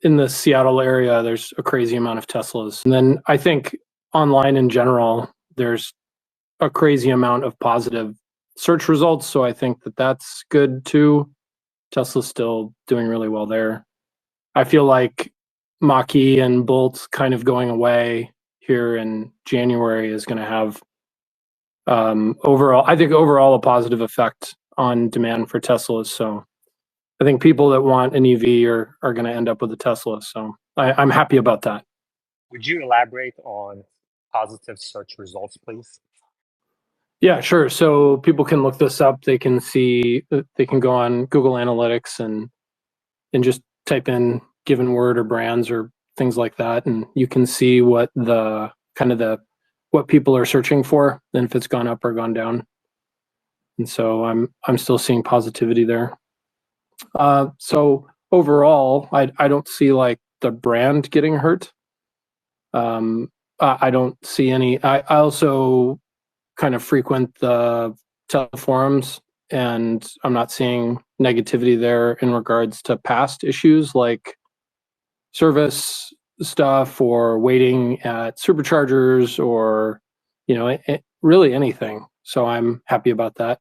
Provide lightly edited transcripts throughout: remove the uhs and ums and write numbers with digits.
in the Seattle area, there's a crazy amount of Teslas. And then I think online in general, there's a crazy amount of positive search results. So I think that that's good too. Tesla's still doing really well there. I feel like Mach-E and Bolt kind of going away here in January is going to have overall a positive effect on demand for Teslas. So I think people that want an EV are going to end up with a Tesla. So I'm happy about that. Would you elaborate on positive search results, please? Yeah, sure. So people can look this up. They can see, they can go on Google Analytics and just type in given word or brands or things like that, and you can see what what people are searching for, and if it's gone up or gone down. And so I'm still seeing positivity there. So overall, I don't see like the brand getting hurt. I don't see any. I also kind of frequent the forums, and I'm not seeing negativity there in regards to past issues like service stuff or waiting at superchargers or, really anything. So I'm happy about that.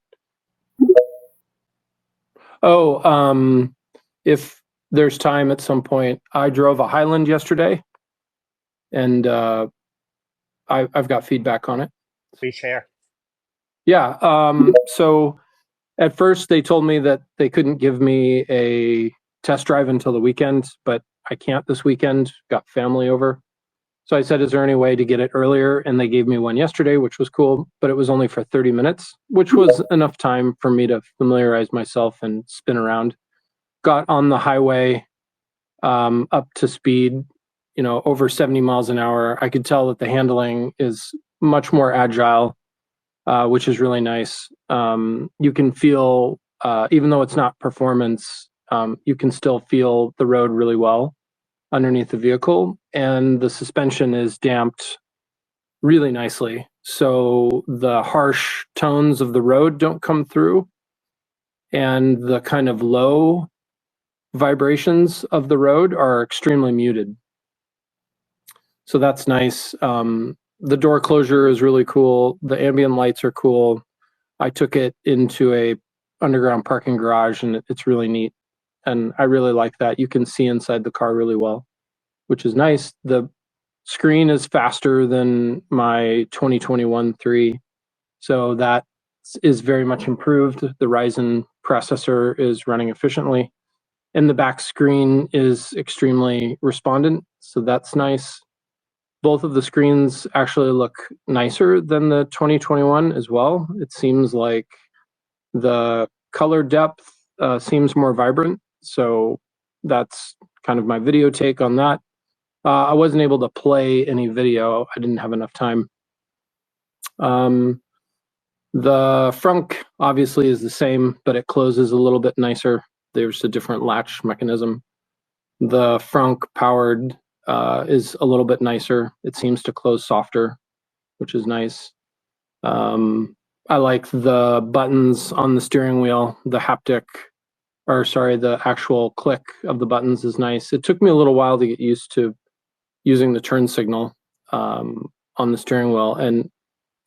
If there's time at some point, I drove a Highland yesterday, and I've got feedback on it. Please share. Yeah. So at first they told me that they couldn't give me a test drive until the weekend, but I can't this weekend. Got family over. So I said, is there any way to get it earlier? And they gave me one yesterday, which was cool, but it was only for 30 minutes, which was enough time for me to familiarize myself and spin around. Got on the highway up to speed, over 70 miles an hour. I could tell that the handling is much more agile, which is really nice. You can feel, even though it's not performance, you can still feel the road really well underneath the vehicle, and the suspension is damped really nicely. So the harsh tones of the road don't come through, and the kind of low vibrations of the road are extremely muted. So that's nice. The door closure is really cool. The ambient lights are cool. I took it into a underground parking garage, and it's really neat. And I really like that. You can see inside the car really well, which is nice. The screen is faster than my 2021 3. So that is very much improved. The Ryzen processor is running efficiently. And the back screen is extremely respondent. So that's nice. Both of the screens actually look nicer than the 2021 as well. It seems like the color depth seems more vibrant. So that's kind of my video take on that. I wasn't able to play any video. I didn't have enough time. The frunk obviously is the same, but it closes a little bit nicer. There's a different latch mechanism. The frunk powered is a little bit nicer. It seems to close softer, which is nice. I like the buttons on the steering wheel. The actual click of the buttons is nice. It took me a little while to get used to using the turn signal on the steering wheel, and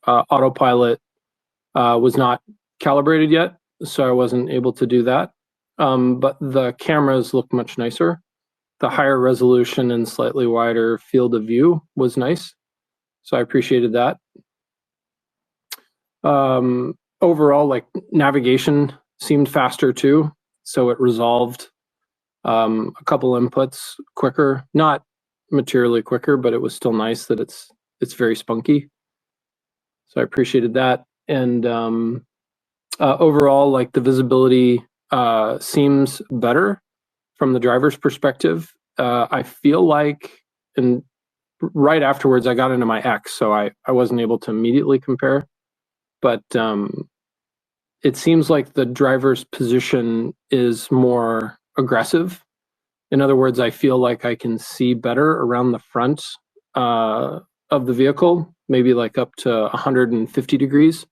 autopilot was not calibrated yet, so I wasn't able to do that. But the cameras look much nicer. The higher resolution and slightly wider field of view was nice, so I appreciated that. Overall, like, navigation seemed faster too, so it resolved a couple inputs quicker. Not materially quicker, but it was still nice that it's very spunky. So I appreciated that. And overall, like, the visibility seems better from the driver's perspective. I feel like, and right afterwards I got into my X, so I wasn't able to immediately compare, but it seems like the driver's position is more aggressive. In other words, I feel like I can see better around the front of the vehicle, maybe like up to 150 degrees.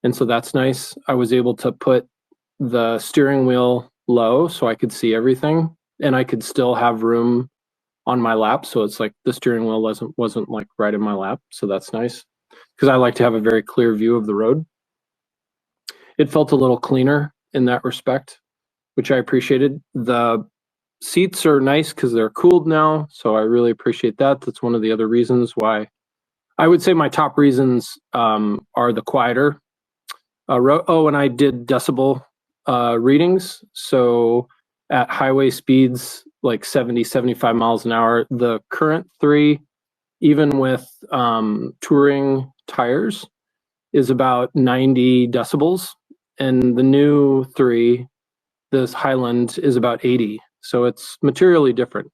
And so that's nice. I was able to put the steering wheel low so I could see everything. and I could still have room on my lap. So it's like the steering wheel wasn't like right in my lap. So that's nice because I like to have a very clear view of the road. It felt a little cleaner in that respect, which I appreciated. The seats are nice because they're cooled now, so I really appreciate that. That's one of the other reasons why I would say my top reasons are the quieter. And I did decibel readings. So at highway speeds like 70, 75 miles an hour, the current three, even with touring tires, is about 90 decibels. And the new three, this Highland, is about 80. So it's materially different.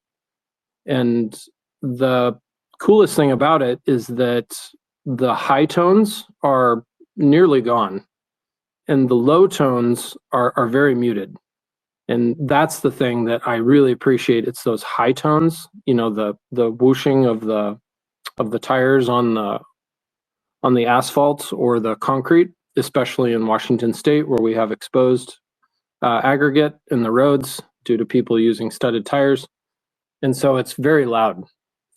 And the coolest thing about it is that the high tones are nearly gone and the low tones are very muted. And that's the thing that I really appreciate. It's those high tones, the whooshing of the tires on the asphalt or the concrete, especially in Washington State where we have exposed aggregate in the roads due to people using studded tires. And so it's very loud.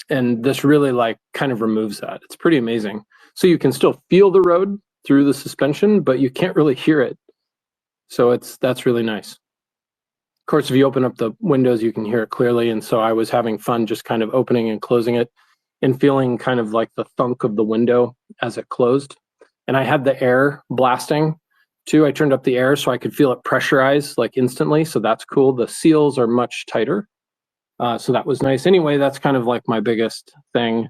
And this really like kind of removes that. It's pretty amazing. So you can still feel the road through the suspension, but you can't really hear it. So that's really nice. Of course, if you open up the windows, you can hear it clearly. And so I was having fun just kind of opening and closing it and feeling kind of like the thunk of the window as it closed. And I had the air blasting too. I turned up the air so I could feel it pressurize like instantly. So that's cool. The seals are much tighter. So that was nice. Anyway, that's kind of like my biggest thing,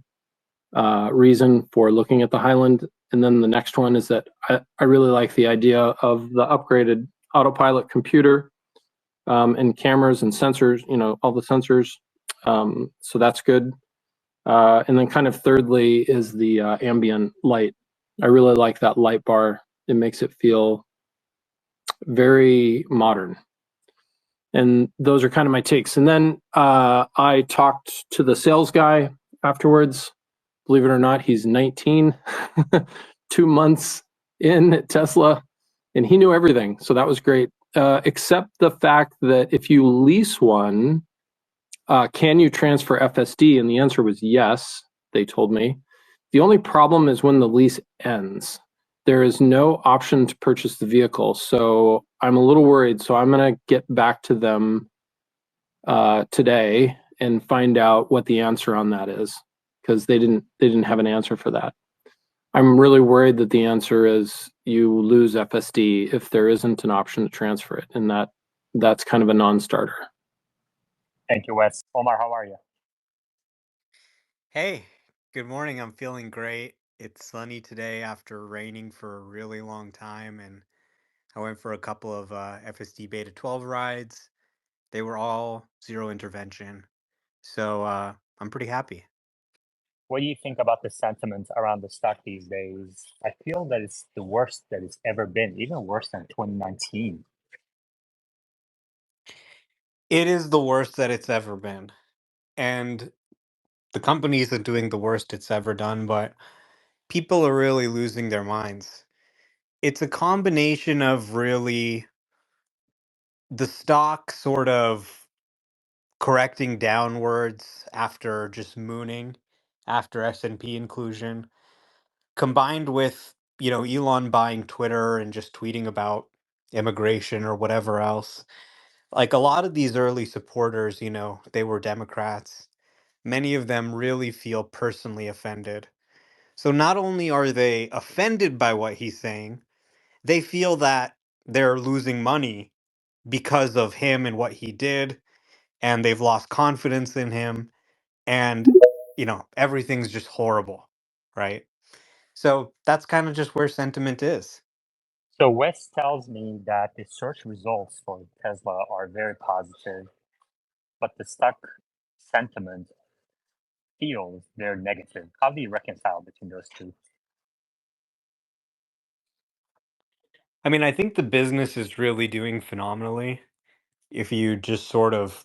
reason for looking at the Highland. And then the next one is that I really like the idea of the upgraded autopilot computer and cameras and sensors, all the sensors. So that's good. And then kind of thirdly is the ambient light. I really like that light bar. It makes it feel very modern. And those are kind of my takes. And then I talked to the sales guy afterwards. Believe it or not, he's 19, 2 months in at Tesla, and he knew everything. So that was great, except the fact that if you lease one, can you transfer FSD? And the answer was yes, they told me. The only problem is when the lease ends. There is no option to purchase the vehicle. So I'm a little worried. So I'm going to get back to them today and find out what the answer on that is, because they didn't have an answer for that. I'm really worried that the answer is you lose FSD if there isn't an option to transfer it, and that's kind of a non-starter. Thank you, Wes. Omar, how are you? Hey, good morning. I'm feeling great. It's sunny today after raining for a really long time, and I went for a couple of FSD Beta 12 rides. They were all zero intervention, so I'm pretty happy. What do you think about the sentiment around the stock these days? I feel that it's the worst that it's ever been, even worse than 2019. It is the worst that it's ever been, and the company isn't doing the worst it's ever done, but people are really losing their minds. It's a combination of really the stock sort of correcting downwards after just mooning after S&P inclusion, combined with, Elon buying Twitter and just tweeting about immigration or whatever else. Like a lot of these early supporters, they were Democrats. Many of them really feel personally offended. So not only are they offended by what he's saying, they feel that they're losing money because of him and what he did, and they've lost confidence in him, and everything's just horrible, right? So that's kind of just where sentiment is. So Wes tells me that the search results for Tesla are very positive, but the stock sentiment feels they're negative. How do you reconcile between those two? I mean, I think the business is really doing phenomenally if you just sort of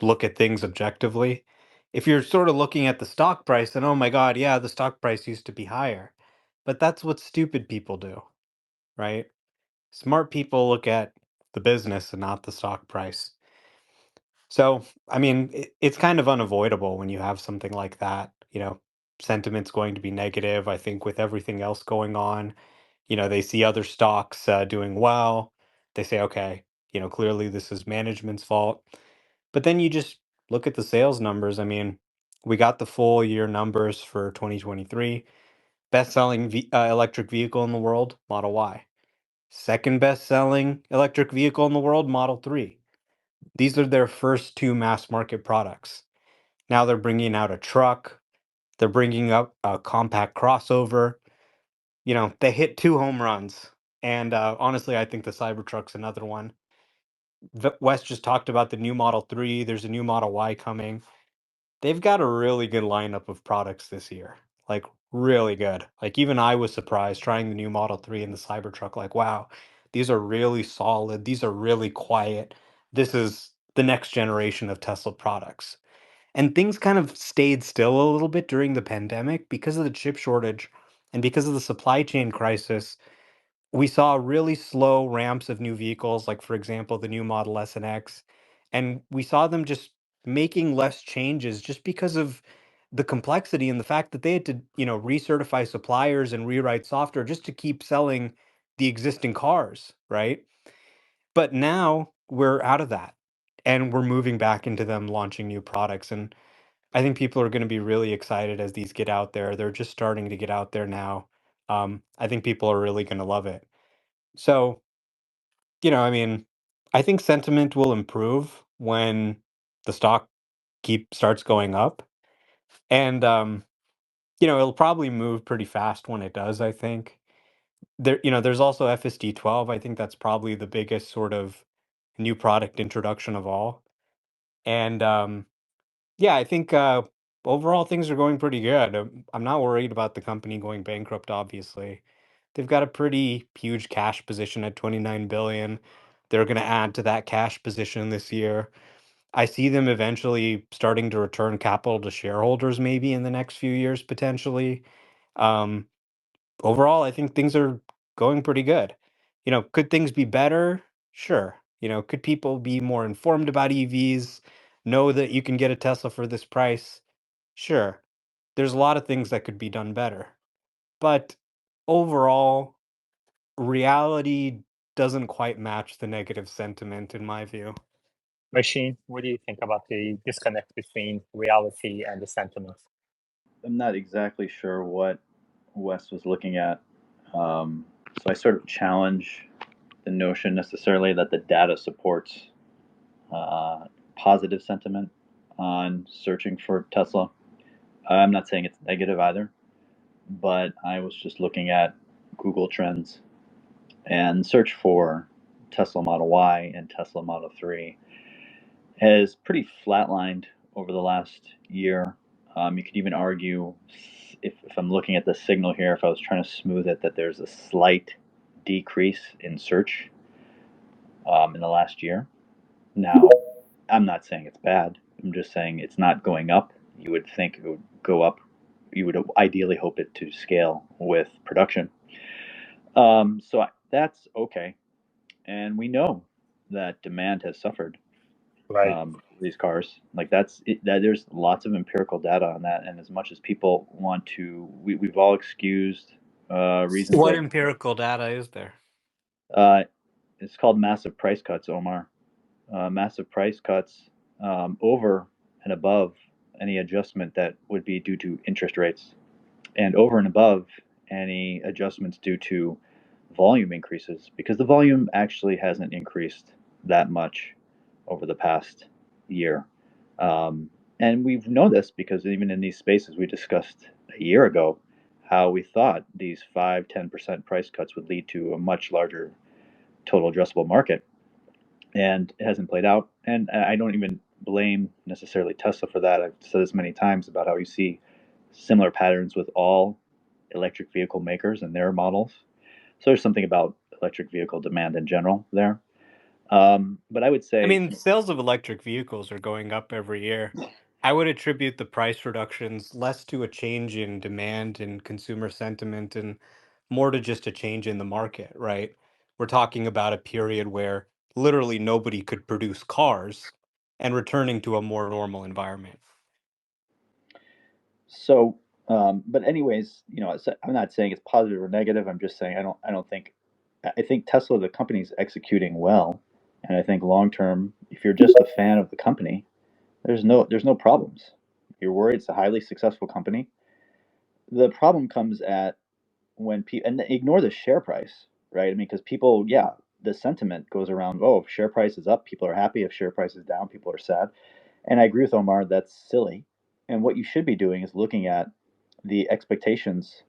look at things objectively. If you're sort of looking at the stock price, then oh my god, yeah, the stock price used to be higher. But that's what stupid people do, right? Smart people look at the business and not the stock price. So, I mean, it's kind of unavoidable when you have something like that. Sentiment's going to be negative. I think with everything else going on, they see other stocks doing well. They say, okay, clearly this is management's fault. But then you just look at the sales numbers. I mean, we got the full year numbers for 2023. Best-selling electric vehicle in the world, Model Y. Second best-selling electric vehicle in the world, Model 3. These are their first two mass market products. Now they're bringing out a truck. They're bringing up a compact crossover. They hit two home runs. And honestly, I think the Cybertruck's another one. Wes just talked about the new Model 3. There's a new Model Y coming. They've got a really good lineup of products this year. Like, really good. Like, even I was surprised trying the new Model 3 and the Cybertruck. Like, wow, these are really solid. These are really quiet. This is the next generation of Tesla products. And things kind of stayed still a little bit during the pandemic because of the chip shortage and because of the supply chain crisis. We saw really slow ramps of new vehicles, like, for example, the new Model S and X. And we saw them just making less changes just because of the complexity and the fact that they had to, recertify suppliers and rewrite software just to keep selling the existing cars, right? But now we're out of that and we're moving back into them launching new products. And I think people are going to be really excited as these get out there. They're just starting to get out there now. I think people are really going to love it. So, I mean, I think sentiment will improve when the stock starts going up. And it'll probably move pretty fast when it does, I think. There's also FSD 12. I think that's probably the biggest sort of new product introduction of all. And yeah, I think overall things are going pretty good. I'm not worried about the company going bankrupt, obviously. They've got a pretty huge cash position at 29 billion. They're going to add to that cash position this year. I see them eventually starting to return capital to shareholders maybe in the next few years potentially. Um, Overall, I think things are going pretty good. Could things be better? Sure. Could people be more informed about EVs? Know that you can get a Tesla for this price? Sure. There's a lot of things that could be done better. But overall, reality doesn't quite match the negative sentiment in my view. Machine, what do you think about the disconnect between reality and the sentiment? I'm not exactly sure what Wes was looking at. So I sort of challenge the notion necessarily that the data supports positive sentiment on searching for Tesla. I'm not saying it's negative either, but I was just looking at Google Trends and search for Tesla Model Y and Tesla Model 3 has pretty flatlined over the last year. You could even argue, if I'm looking at the signal here, if I was trying to smooth it, that there's a slight decrease in search in the last year. Now, I'm not saying it's bad. I'm just saying it's not going up. You would think it would go up. You would ideally hope it to scale with production. So that's okay. And we know that demand has suffered Right. these cars. Like that's it, that there's lots of empirical data on that. And as much as people want to, we've all excused reasons What like empirical data is there? uh, it's called massive price cuts, Omar. Massive price cuts over and above any adjustment that would be due to interest rates, and over and above any adjustments due to volume increases, because the volume actually hasn't increased that much over the past year. And we've known this because even in these spaces we discussed a year ago how we thought these 5-10% price cuts would lead to a much larger total addressable market, and it hasn't played out. And I don't even blame necessarily Tesla for that. I've said this many times about how you see similar patterns with all electric vehicle makers and their models. So there's something about electric vehicle demand in general there. But I would I say, mean, sales of electric vehicles are going up every year. I would attribute the price reductions less to a change in demand and consumer sentiment and more to just a change in the market, right? We're talking about a period where literally nobody could produce cars. and returning to a more normal environment. So, but anyways, I'm not saying it's positive or negative. I'm just saying I don't think. I think Tesla, the company, is executing well, and I think long term, if you're just a fan of the company, there's no problems. You're worried it's a highly successful company. The problem comes at when people, and ignore the share price, right? I mean, because people, yeah, the sentiment goes around. Oh, if share price is up, people are happy. If share price is down, people are sad. And I agree with Omar. That's silly. And what you should be doing is looking at the expectations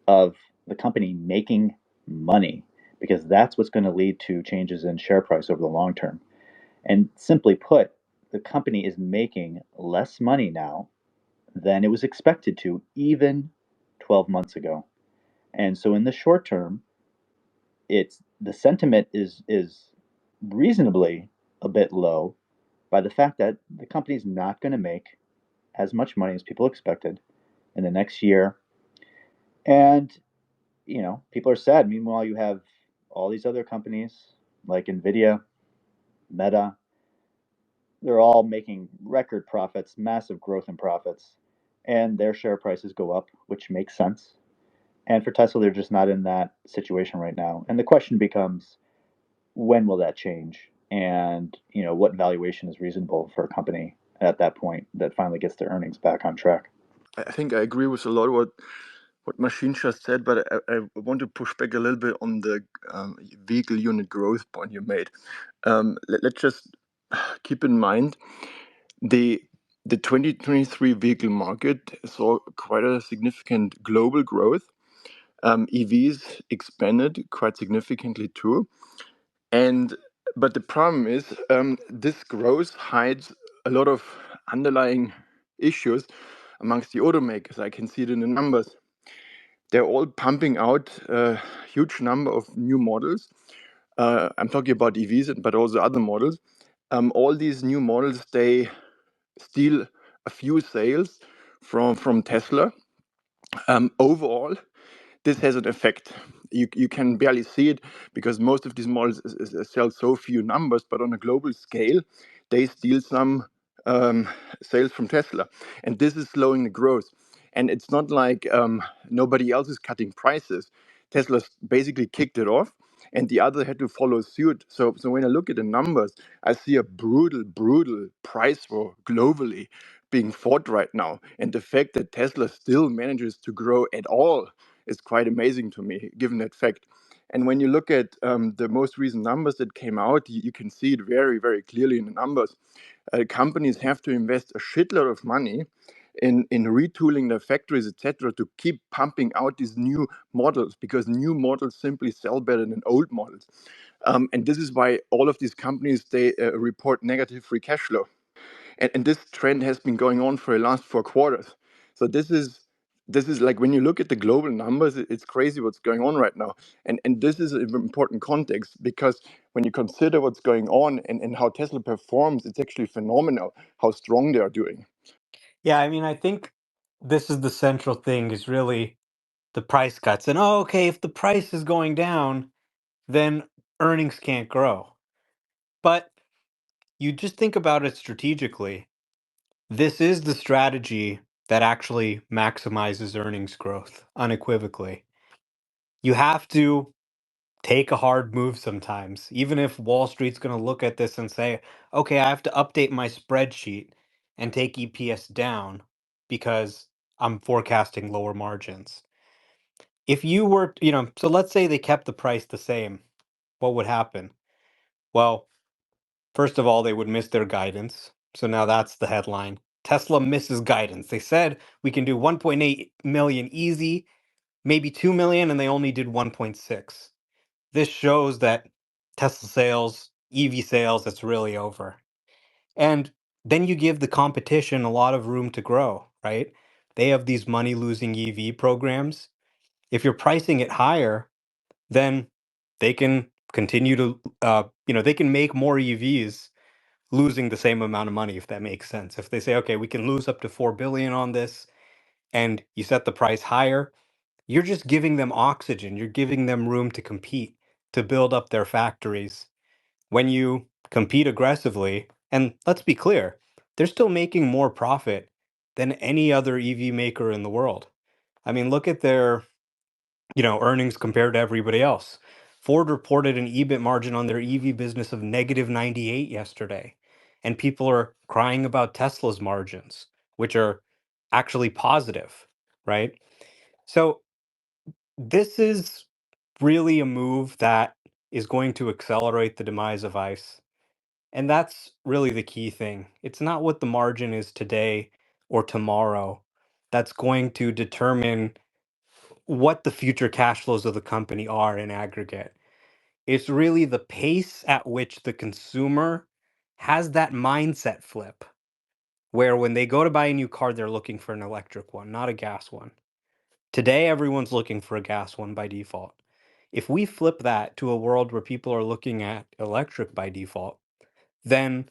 of the company making money, because that's what's going to lead to changes in share price over the long term. And simply put, the company is making less money now than it was expected to even 12 months ago. And so in the short term, it's the sentiment is reasonably a bit low by the fact that the company's not going to make as much money as people expected in the next year. And people are sad. Meanwhile, you have all these other companies like NVIDIA, Meta. They're all making record profits, massive growth in profits, and their share prices go up, which makes sense. And for Tesla, they're just not in that situation right now. And the question becomes, when will that change? And what valuation is reasonable for a company at that point that finally gets their earnings back on track? I think I agree with a lot of what Machine just said, but I want to push back a little bit on the vehicle unit growth point you made. Let's just keep in mind the 2023 vehicle market saw quite a significant global growth. EVs expanded quite significantly too, but the problem is this growth hides a lot of underlying issues amongst the automakers. I can see it in the numbers. They're all pumping out a huge number of new models. I'm talking about EVs, but also other models. All these new models, they steal a few sales from Tesla. Overall, this has an effect. You can barely see it because most of these models sell so few numbers, but on a global scale, they steal some sales from Tesla. And this is slowing the growth. And it's not like nobody else is cutting prices. Tesla basically kicked it off, and the other had to follow suit. So when I look at the numbers, I see a brutal price war globally being fought right now. And the fact that Tesla still manages to grow at all is quite amazing to me, given that fact. And when you look at the most recent numbers that came out, you can see it very, very clearly in the numbers. Companies have to invest a shitload of money in retooling their factories, etc., to keep pumping out these new models, because new models simply sell better than old models. And this is why all of these companies, they report negative free cash flow. And this trend has been going on for the last 4 quarters. So this is like, when you look at the global numbers, it's crazy what's going on right now. And this is an important context, because when you consider what's going on and how Tesla performs, it's actually phenomenal how strong they are doing. Yeah, I mean, I think this is the central thing, is really the price cuts. And okay, if the price is going down, then earnings can't grow. But you just think about it strategically. This is the strategy that actually maximizes earnings growth unequivocally. You have to take a hard move sometimes, even if Wall Street's going to look at this and say, okay, I have to update my spreadsheet and take EPS down because I'm forecasting lower margins. If you were, so let's say they kept the price the same, what would happen? Well, first of all, they would miss their guidance. So now that's the headline. Tesla misses guidance. They said we can do 1.8 million easy, maybe 2 million, and they only did 1.6. This shows that Tesla sales, EV sales, it's really over. And then you give the competition a lot of room to grow, right? They have these money losing EV programs. If you're pricing it higher, then they can continue to, they can make more EVs losing the same amount of money, if that makes sense. If they say, okay, we can lose up to 4 billion on this, and you set the price higher, you're just giving them oxygen. You're giving them room to compete, to build up their factories. When you compete aggressively, And let's be clear, they're still making more profit than any other EV maker in the world. I mean, look at their, earnings compared to everybody else. Ford reported an EBIT margin on their EV business of negative 98 yesterday. And people are crying about Tesla's margins, which are actually positive, right? So this is really a move that is going to accelerate the demise of ICE. And that's really the key thing. It's not what the margin is today or tomorrow that's going to determine what the future cash flows of the company are in aggregate. It's really the pace at which the consumer has that mindset flip, where when they go to buy a new car, they're looking for an electric one, not a gas one. Today, everyone's looking for a gas one by default. If we flip that to a world where people are looking at electric by default, then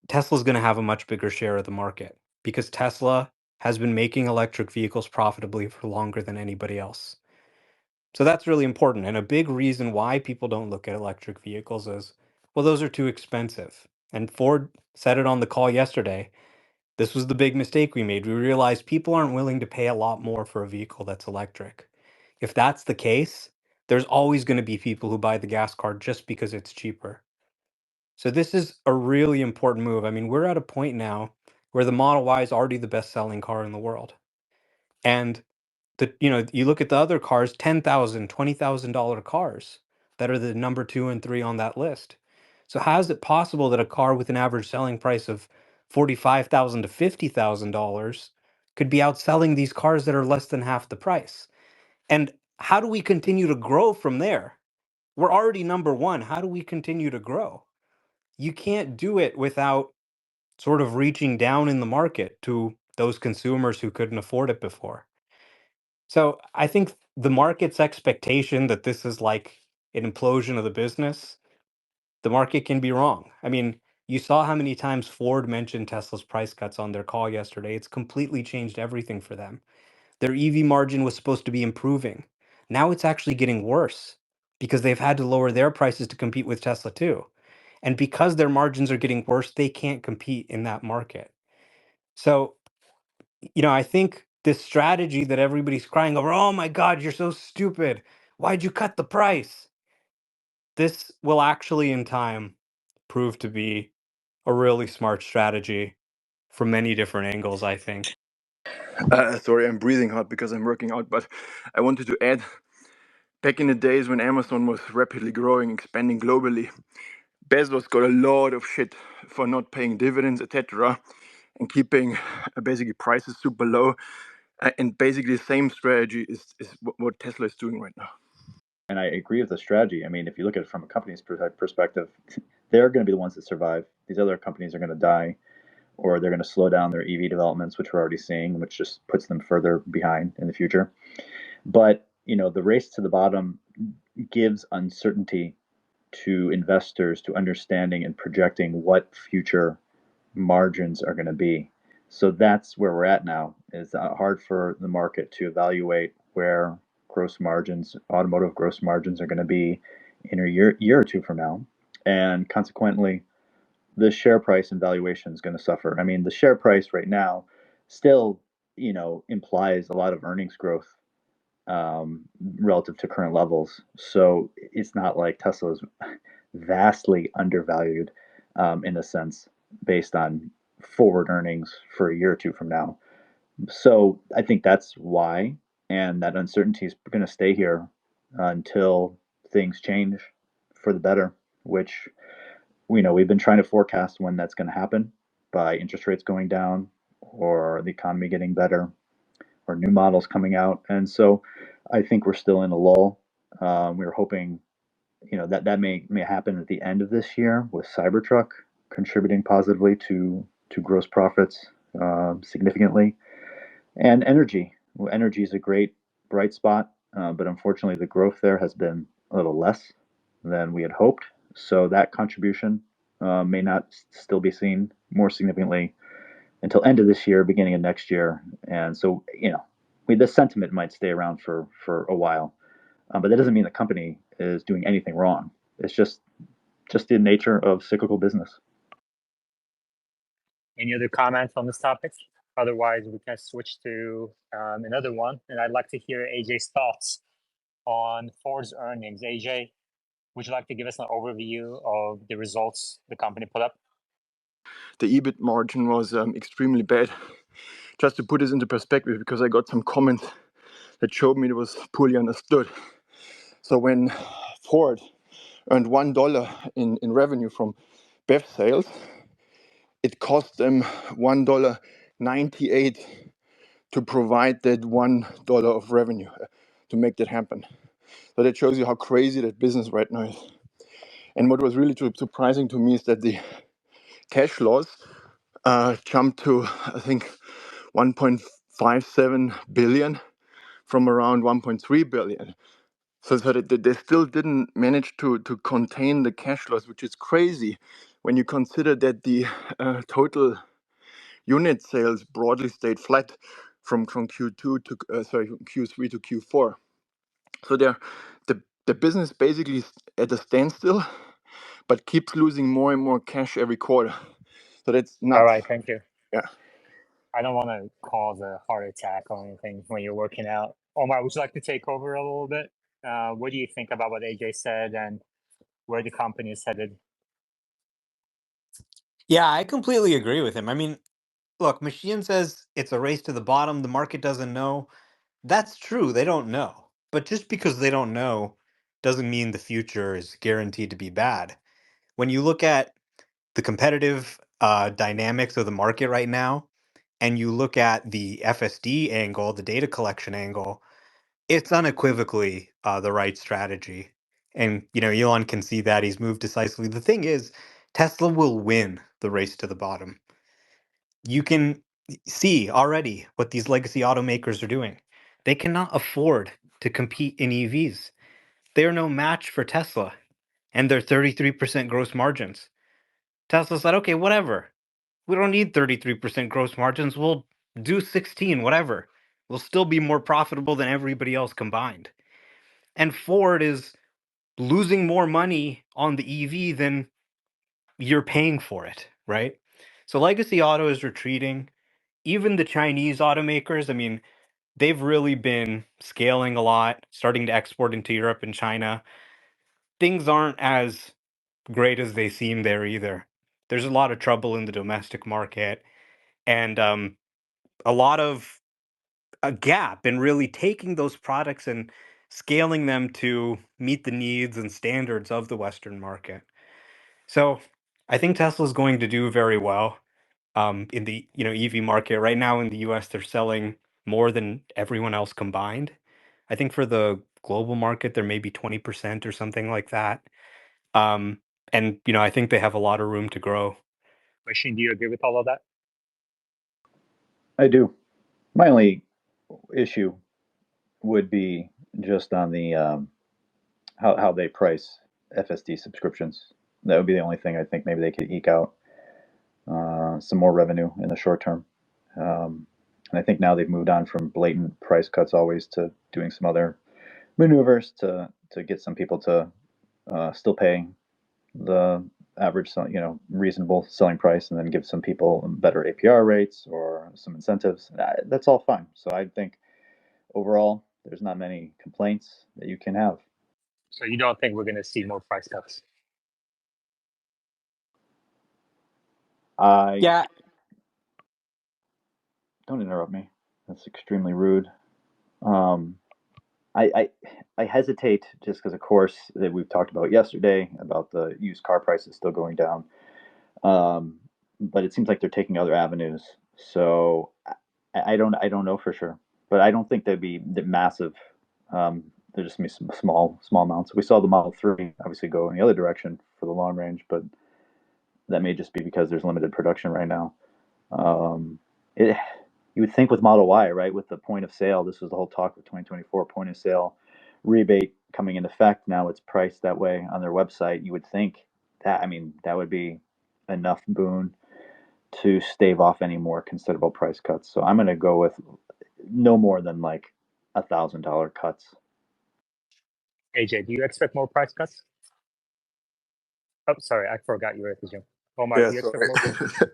Tesla's going to have a much bigger share of the market because Tesla has been making electric vehicles profitably for longer than anybody else. So that's really important. And a big reason why people don't look at electric vehicles is, well, those are too expensive. And Ford said it on the call yesterday. This was the big mistake we made. We realized people aren't willing to pay a lot more for a vehicle that's electric. If that's the case, there's always going to be people who buy the gas car just because it's cheaper. So this is a really important move. I mean, we're at a point now where the Model Y is already the best-selling car in the world. And you look at the other cars, $10,000, $20,000 cars that are the number 2 and 3 on that list. So how is it possible that a car with an average selling price of $45,000 to $50,000 could be outselling these cars that are less than half the price? And how do we continue to grow from there? We're already number 1. How do we continue to grow? You can't do it without sort of reaching down in the market to those consumers who couldn't afford it before. So I think the market's expectation that this is like an implosion of the business, the market can be wrong. I mean, you saw how many times Ford mentioned Tesla's price cuts on their call yesterday. It's completely changed everything for them. Their EV margin was supposed to be improving. Now it's actually getting worse because they've had to lower their prices to compete with Tesla too. And because their margins are getting worse, they can't compete in that market. So I think this strategy that everybody's crying over, oh my God, you're so stupid. Why'd you cut the price? This will actually, in time, prove to be a really smart strategy from many different angles, I think. Sorry, I'm breathing hard because I'm working out, but I wanted to add, back in the days when Amazon was rapidly growing, expanding globally, Bezos got a lot of shit for not paying dividends, etc., and keeping basically prices super low. And basically the same strategy is what Tesla is doing right now. And I agree with the strategy. I mean, if you look at it from a company's perspective, they're going to be the ones that survive. These other companies are going to die, or they're going to slow down their EV developments, which we're already seeing, which just puts them further behind in the future. But the race to the bottom gives uncertainty to investors, to understanding and projecting what future margins are going to be. So that's where we're at now. It's hard for the market to evaluate where gross margins, automotive gross margins, are going to be in a year or two from now, and consequently, the share price and valuation is going to suffer. I mean, the share price right now still, implies a lot of earnings growth relative to current levels. So it's not like Tesla is vastly undervalued in a sense based on forward earnings for a year or two from now. So I think that's why, and that uncertainty is going to stay here until things change for the better, which we've been trying to forecast when that's going to happen by interest rates going down or the economy getting better or new models coming out. And so I think we're still in a lull. We were hoping, that may happen at the end of this year with Cybertruck contributing positively to gross profits significantly, and energy. Energy is a great bright spot, but unfortunately the growth there has been a little less than we had hoped. So that contribution may not still be seen more significantly until end of this year, beginning of next year. And so, the sentiment might stay around for a while, but that doesn't mean the company is doing anything wrong. It's just the nature of cyclical business. Any other comments on this topic? Otherwise, we can switch to another one. And I'd like to hear AJ's thoughts on Ford's earnings. AJ, would you like to give us an overview of the results the company put up? The EBIT margin was extremely bad. Just to put this into perspective, because I got some comments that showed me it was poorly understood. So when Ford earned $1 in revenue from BEV sales, it cost them $1.98 to provide that $1 of revenue to make that happen. So that shows you how crazy that business right now is. And what was really surprising to me is that the cash loss jumped to, I think, 1.57 billion from around 1.3 billion. So that they still didn't manage to contain the cash loss, which is crazy when you consider that the total unit sales broadly stayed flat from Q2 to Q3 to Q4. So the business basically is at a standstill, but keeps losing more and more cash every quarter. So that's nuts. All right, thank you. Yeah. I don't want to cause a heart attack or anything when you're working out. Omar, would you like to take over a little bit? What do you think about what AJ said and where the company is headed? Yeah, I completely agree with him. I mean, look, Machine says it's a race to the bottom. The market doesn't know. That's true. They don't know. But just because they don't know doesn't mean the future is guaranteed to be bad. When you look at the competitive dynamics of the market right now, and you look at the FSD angle, the data collection angle, it's unequivocally the right strategy. And, Elon can see that. He's moved decisively. The thing is, Tesla will win the race to the bottom. You can see already what these legacy automakers are doing. They cannot afford to compete in EVs. They are no match for Tesla and their 33% gross margins. Tesla said, okay, whatever. We don't need 33% gross margins. We'll do 16, whatever. We'll still be more profitable than everybody else combined. And Ford is losing more money on the EV than you're paying for it, right? So legacy auto is retreating. Even the Chinese automakers, I mean, they've really been scaling a lot, starting to export into Europe and China. Things aren't as great as they seem there either. There's a lot of trouble in the domestic market and a lot of a gap in really taking those products and scaling them to meet the needs and standards of the Western market. So I think Tesla's going to do very well in the EV market. Right now in the US, they're selling more than everyone else combined. I think for the global market, they're maybe 20% or something like that. And I think they have a lot of room to grow. Machine, do you agree with all of that? I do. My only issue would be just on the how they price FSD subscriptions. That would be the only thing I think maybe they could eke out some more revenue in the short term. And I think now they've moved on from blatant price cuts always to doing some other maneuvers to get some people to still pay the average, reasonable selling price, and then give some people better APR rates or some incentives. That's all fine. So I think overall, there's not many complaints that you can have. So you don't think we're going to see more price cuts? Yeah. Don't interrupt me. That's extremely rude. I hesitate just because, of course, that we've talked about yesterday about the used car prices still going down. But it seems like they're taking other avenues. So I don't know for sure, but I don't think they'd be massive. They're just gonna be some small amounts. We saw the Model 3 obviously go in the other direction for the long range, but that may just be because there's limited production right now. You would think with Model Y, right, with the point of sale, this was the whole talk of 2024 point of sale rebate coming into effect. Now it's priced that way on their website. You would think that, that would be enough boon to stave off any more considerable price cuts. So I'm going to go with no more than like $1,000 cuts. AJ, do you expect more price cuts? Oh, sorry, I forgot you were at the gym. Omar, Yeah, do you expect more?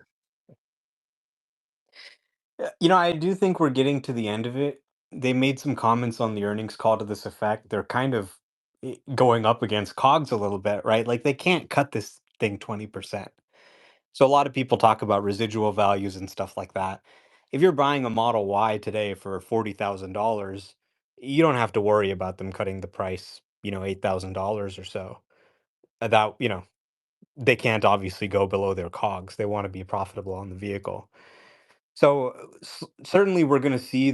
I do think we're getting to the end of it. They made some comments on the earnings call to this effect. They're kind of going up against COGS a little bit, right? Like they can't cut this thing 20%. So a lot of people talk about residual values and stuff like that. If you're buying a Model Y today for $40,000, you don't have to worry about them cutting the price, $8,000 or so. That, they can't obviously go below their COGS. They want to be profitable on the vehicle. So certainly we're going to see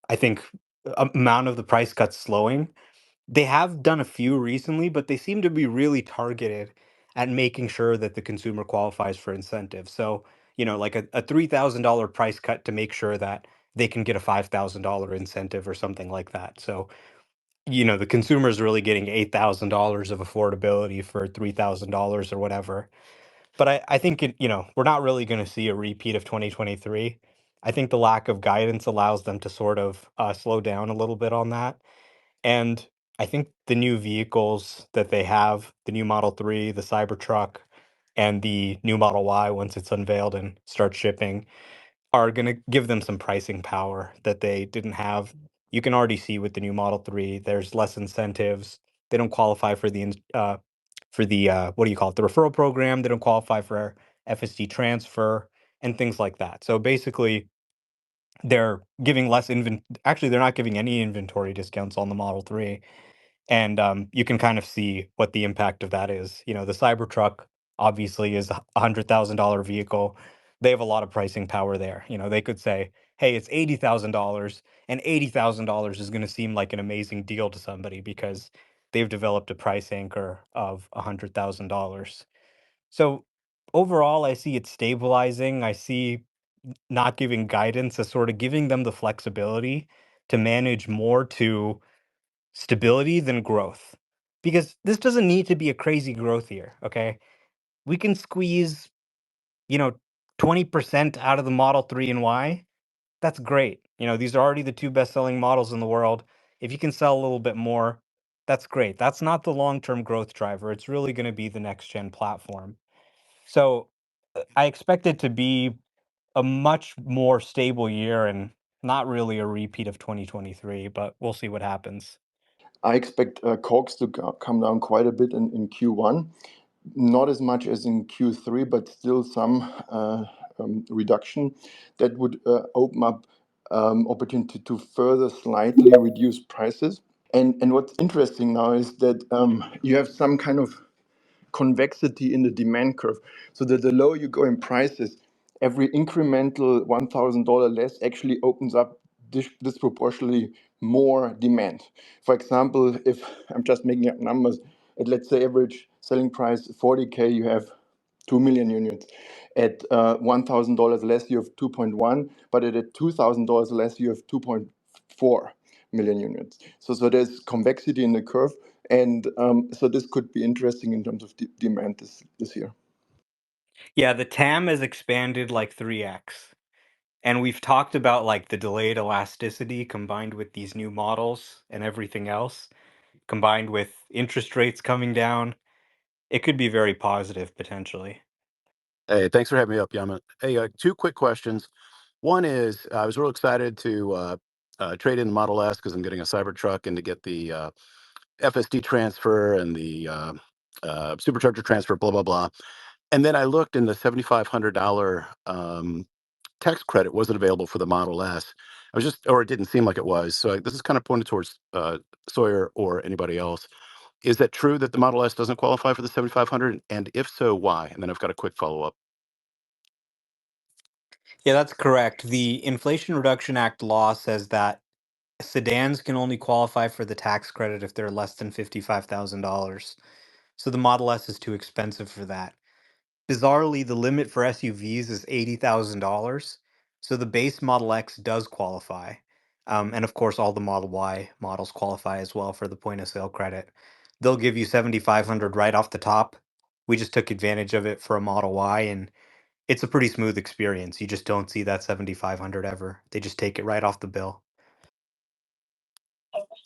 I think, amount of the price cuts slowing. They have done a few recently, but they seem to be really targeted at making sure that the consumer qualifies for incentives. So, like a $3,000 price cut to make sure that they can get a $5,000 incentive or something like that. So, the consumer is really getting $8,000 of affordability for $3,000 or whatever. But I think we're not really going to see a repeat of 2023. I think the lack of guidance allows them to sort of slow down a little bit on that. And I think the new vehicles that they have, the new Model 3, the Cybertruck, and the new Model Y, once it's unveiled and starts shipping, are going to give them some pricing power that they didn't have. You can already see with the new Model 3, there's less incentives. They don't qualify for the what do you call it? The referral program. They don't qualify for FSD transfer and things like that. So basically, they're giving less actually, they're not giving any inventory discounts on the Model 3. And you can kind of see what the impact of that is. The Cybertruck obviously is a $100,000 vehicle. They have a lot of pricing power there. They could say, hey, it's $80,000, and $80,000 is going to seem like an amazing deal to somebody because they've developed a price anchor of $100,000. So overall, I see it stabilizing. I see not giving guidance as sort of giving them the flexibility to manage more to stability than growth. Because this doesn't need to be a crazy growth year, okay? We can squeeze, you know, 20% out of the Model 3 and Y. That's great. These are already the two best-selling models in the world. If you can sell a little bit more, that's great. That's not the long-term growth driver. It's really going to be the next gen platform. So I expect it to be a much more stable year and not really a repeat of 2023, but we'll see what happens. I expect COGS to come down quite a bit in Q1. Not as much as in Q3, but still some reduction that would open up opportunity to further slightly reduce prices. And what's interesting now is that you have some kind of convexity in the demand curve. So that the lower you go in prices, every incremental $1,000 less actually opens up disproportionately more demand. For example, if I'm just making up numbers, at let's say average selling price 40K, you have 2 million units. At $1,000 less, you have 2.1, but at $2,000 less, you have 2.4 million units. So there's convexity in the curve, and so this could be interesting in terms of demand this year. Yeah, the TAM has expanded like 3x. And we've talked about like the delayed elasticity combined with these new models and everything else, combined with interest rates coming down. It could be very positive potentially. Hey, thanks for having me up, Yaman. Hey, two quick questions. One is I was real excited to trade in the Model S because I'm getting a Cybertruck and to get the FSD transfer and the supercharger transfer, blah, blah, blah. And then I looked and the $7,500 tax credit wasn't available for the Model S. Or it didn't seem like it was. So this is kind of pointed towards Sawyer or anybody else. Is that true that the Model S doesn't qualify for the 7,500? And if so, why? And then I've got a quick follow up. Yeah, that's correct. The Inflation Reduction Act law says that sedans can only qualify for the tax credit if they're less than $55,000. So the Model S is too expensive for that. Bizarrely, the limit for SUVs is $80,000. So the base Model X does qualify. And of course, all the Model Y models qualify as well for the point of sale credit. They'll give you 7,500 right off the top. We just took advantage of it for a Model Y, and it's a pretty smooth experience. You just don't see that 7,500 ever. They just take it right off the bill.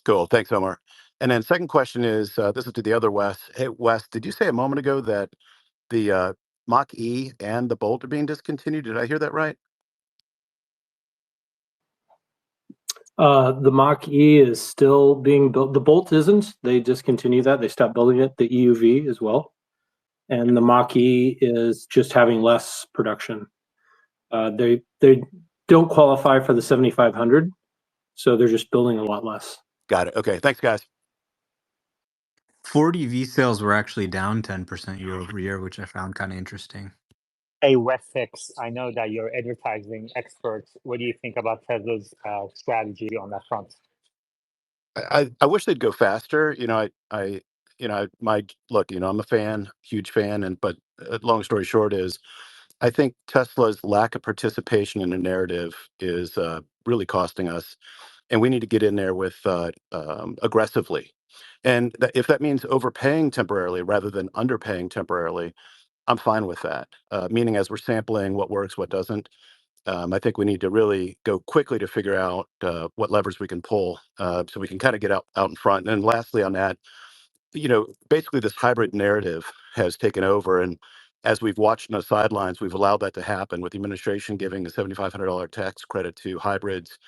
Cool. Thanks, Omar. And then second question is, this is to the other Wes. Hey, Wes, did you say a moment ago that the Mach-E and the Bolt are being discontinued? Did I hear that right? The Mach-E is still being built. The Bolt isn't. They discontinued that. They stopped building it. The EUV as well. And the Mach-E is just having less production. They don't qualify for the 7500, so they're just building a lot less. Got it. Okay. Thanks, guys. Ford EV sales were actually down 10% year over year, which I found kind of interesting. Hey, Wessex, I know that you're advertising experts. What do you think about Tesla's strategy on that front? I wish they'd go faster. Look, I'm a fan, huge fan, but long story short is, I think Tesla's lack of participation in the narrative is really costing us, and we need to get in there with aggressively. And if that means overpaying temporarily rather than underpaying temporarily, I'm fine with that. Meaning, as we're sampling what works, what doesn't, I think we need to really go quickly to figure out what levers we can pull, so we can kind of get out in front. And lastly, on that, basically this hybrid narrative has taken over, and as we've watched on the sidelines, we've allowed that to happen with the administration giving the $7,500 tax credit to hybrids,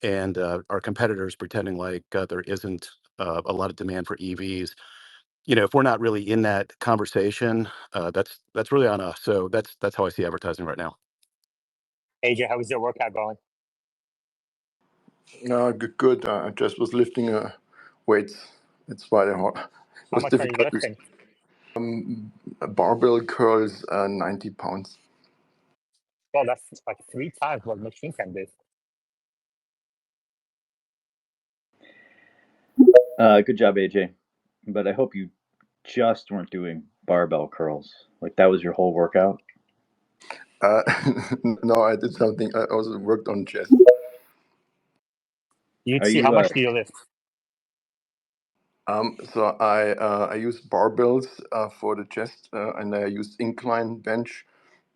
and our competitors pretending like there isn't a lot of demand for EVs. If we're not really in that conversation, that's really on us. So that's how I see advertising right now. AJ, how is your workout going? Good. I just was lifting weights. It's why it How was much are you difficult. lifting? Barbell curls, 90 pounds. Well, that's like 3 times what machine can do. Good job, AJ. But I hope you just weren't doing barbell curls. Like that was your whole workout. No, I did something. I also worked on chest. You'd Are see you, how much do you lift? So I use barbells for the chest, and I used incline bench,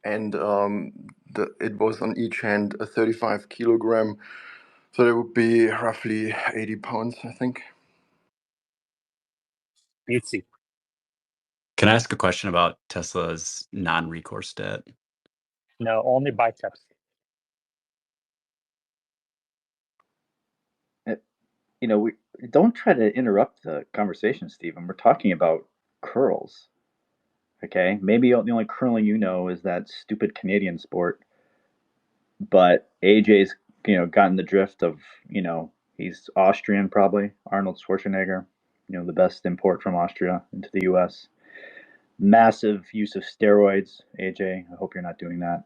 and it was on each hand a 35 kilogram, so that would be roughly 80 pounds, I think. You'd see. Can I ask a question about Tesla's non-recourse debt? No, only biceps. We don't try to interrupt the conversation, Stephen. We're talking about curls. Okay, maybe the only curling you know is that stupid Canadian sport, but AJ's gotten the drift of he's Austrian, probably Arnold Schwarzenegger, the best import from Austria into the U.S. Massive use of steroids, AJ. I hope you're not doing that.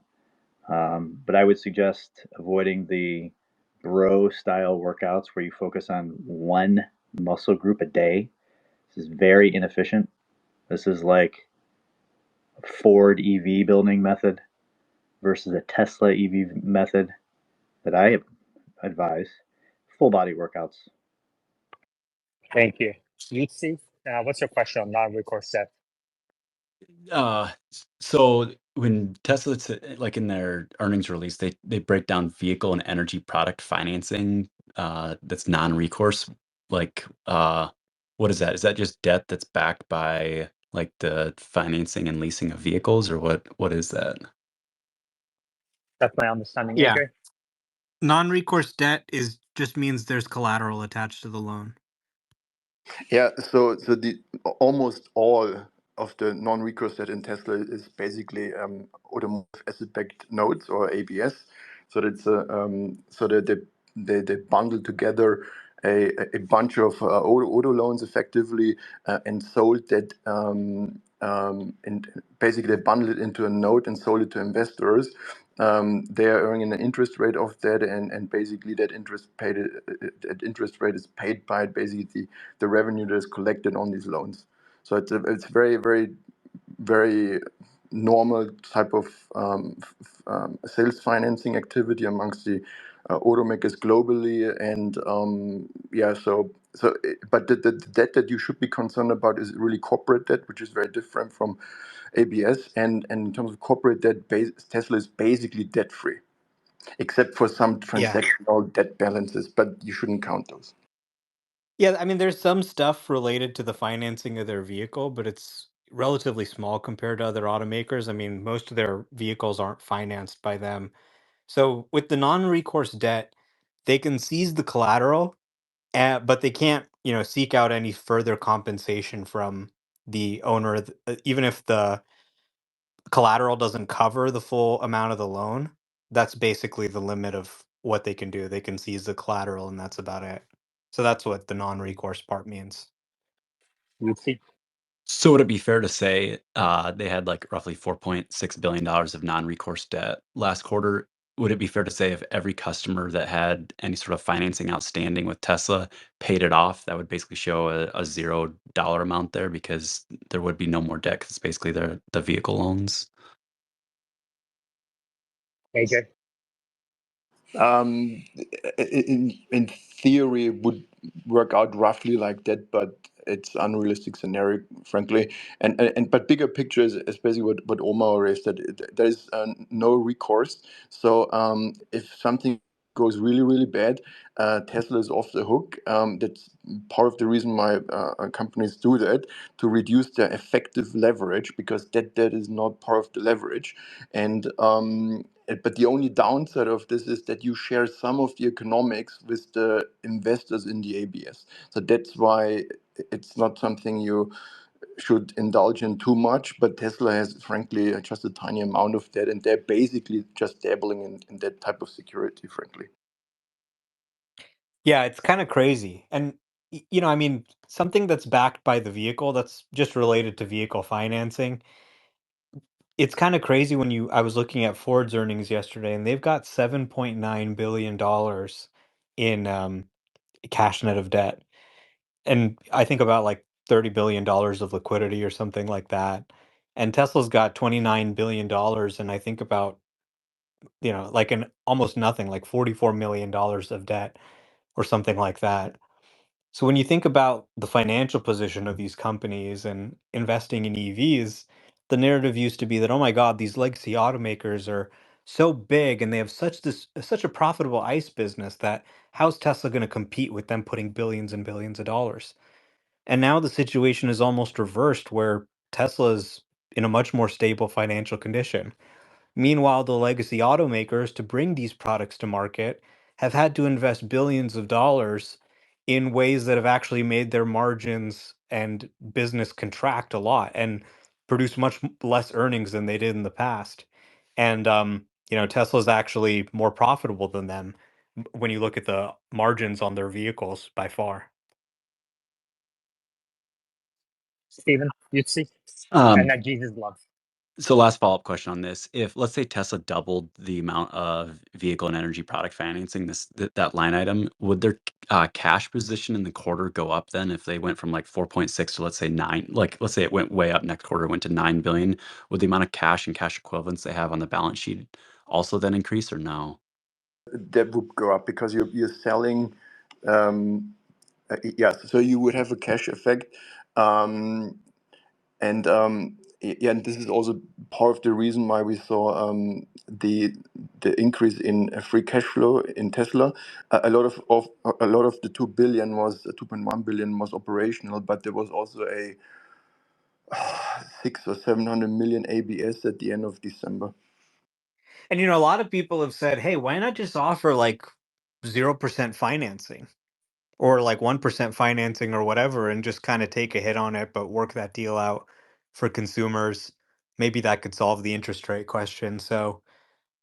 But I would suggest avoiding the bro style workouts where you focus on one muscle group a day. This is very inefficient. This is like a Ford EV building method versus a Tesla EV method that I advise. Full body workouts. Thank you. You'd see. What's your question on non-recourse debt? So when Tesla, like in their earnings release, they break down vehicle and energy product financing that's non-recourse. Like, what is that? Is that just debt that's backed by like the financing and leasing of vehicles, or what is that? That's my understanding, Yeah. AJ. Non-recourse debt just means there's collateral attached to the loan. Yeah, so the almost all of the non-recourse debt in Tesla is basically automotive asset-backed notes, or ABS. So that's so that they bundle together a bunch of auto loans effectively, and sold that, and basically they bundled it into a note and sold it to investors. They are earning an interest rate of that, and basically that interest rate is paid by basically the revenue that is collected on these loans. So it's very, very, very normal type of sales financing activity amongst the automakers globally. And but the debt that you should be concerned about is really corporate debt, which is very different from ABS. And in terms of corporate debt, Tesla is basically debt free, except for some transactional debt balances, but you shouldn't count those. Yeah, I mean, there's some stuff related to the financing of their vehicle, but it's relatively small compared to other automakers. I mean, most of their vehicles aren't financed by them. So with the non-recourse debt, they can seize the collateral, but they can't, seek out any further compensation from the owner, even if the collateral doesn't cover the full amount of the loan. That's basically the limit of what they can do. They can seize the collateral, and that's about it. So that's what the non-recourse part means. You'd see. So would it be fair to say they had like roughly $4.6 billion of non-recourse debt last quarter? Would it be fair to say if every customer that had any sort of financing outstanding with Tesla paid it off, that would basically show a $0 amount there because there would be no more debt because it's basically the vehicle loans? AJ? Um, in theory, it would work out roughly like that, but it's unrealistic scenario, frankly. And but bigger picture is basically what Omar already said. There is no recourse. So if something goes really bad, Tesla is off the hook. That's part of the reason why companies do that, to reduce their effective leverage, because that debt is not part of the leverage. And but the only downside of this is that you share some of the economics with the investors in the ABS. So that's why it's not something you should indulge in too much. But Tesla has, frankly, just a tiny amount of that, and they're basically just dabbling in that type of security, frankly. Yeah, it's kind of crazy. And, I mean, something that's backed by the vehicle that's just related to vehicle financing. It's kind of crazy I was looking at Ford's earnings yesterday, and they've got $7.9 billion in cash net of debt. And I think about like $30 billion of liquidity or something like that. And Tesla's got $29 billion, and I think about, like an almost nothing, like $44 million of debt or something like that. So when you think about the financial position of these companies and investing in EVs, the narrative used to be that, oh my God, these legacy automakers are so big and they have such a profitable ICE business that how's Tesla going to compete with them putting billions and billions of dollars? And now the situation is almost reversed where Tesla's in a much more stable financial condition. Meanwhile, the legacy automakers, to bring these products to market, have had to invest billions of dollars in ways that have actually made their margins and business contract a lot and produce much less earnings than they did in the past. And Tesla's actually more profitable than them when you look at the margins on their vehicles by far. Steven, you'd see. Um, And then Jesus loves. So last follow-up question on this. If let's say Tesla doubled the amount of vehicle and energy product financing, that line item, would their cash position in the quarter go up then if they went from like 4.6 to let's say 9, like let's say it went way up next quarter, it went to 9 billion, would the amount of cash and cash equivalents they have on the balance sheet also then increase or no? That would go up because you're selling. Yes, so you would have a cash effect. Um, And yeah, and this is also part of the reason why we saw the increase in free cash flow in Tesla. A lot of the 2.1 billion was operational, but there was also a 600 or 700 million ABS at the end of December. And a lot of people have said, hey, why not just offer like 0% financing or like 1% financing or whatever and just kind of take a hit on it, but work that deal out for consumers? Maybe that could solve the interest rate question. So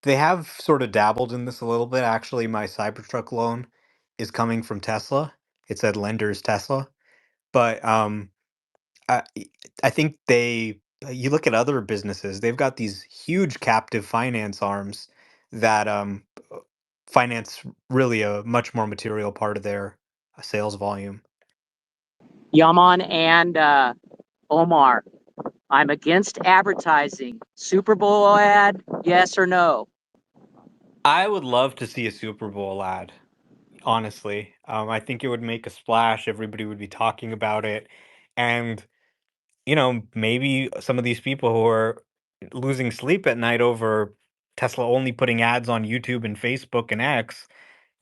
they have sort of dabbled in this a little bit. Actually, my Cybertruck loan is coming from Tesla. It said lenders Tesla. But I I think you look at other businesses, they've got these huge captive finance arms that finance really a much more material part of their sales volume. Yaman and Omar, I'm against advertising. Super Bowl ad, yes or no? I would love to see a Super Bowl ad, honestly. I think it would make a splash. Everybody would be talking about it. And, maybe some of these people who are losing sleep at night over Tesla only putting ads on YouTube and Facebook and X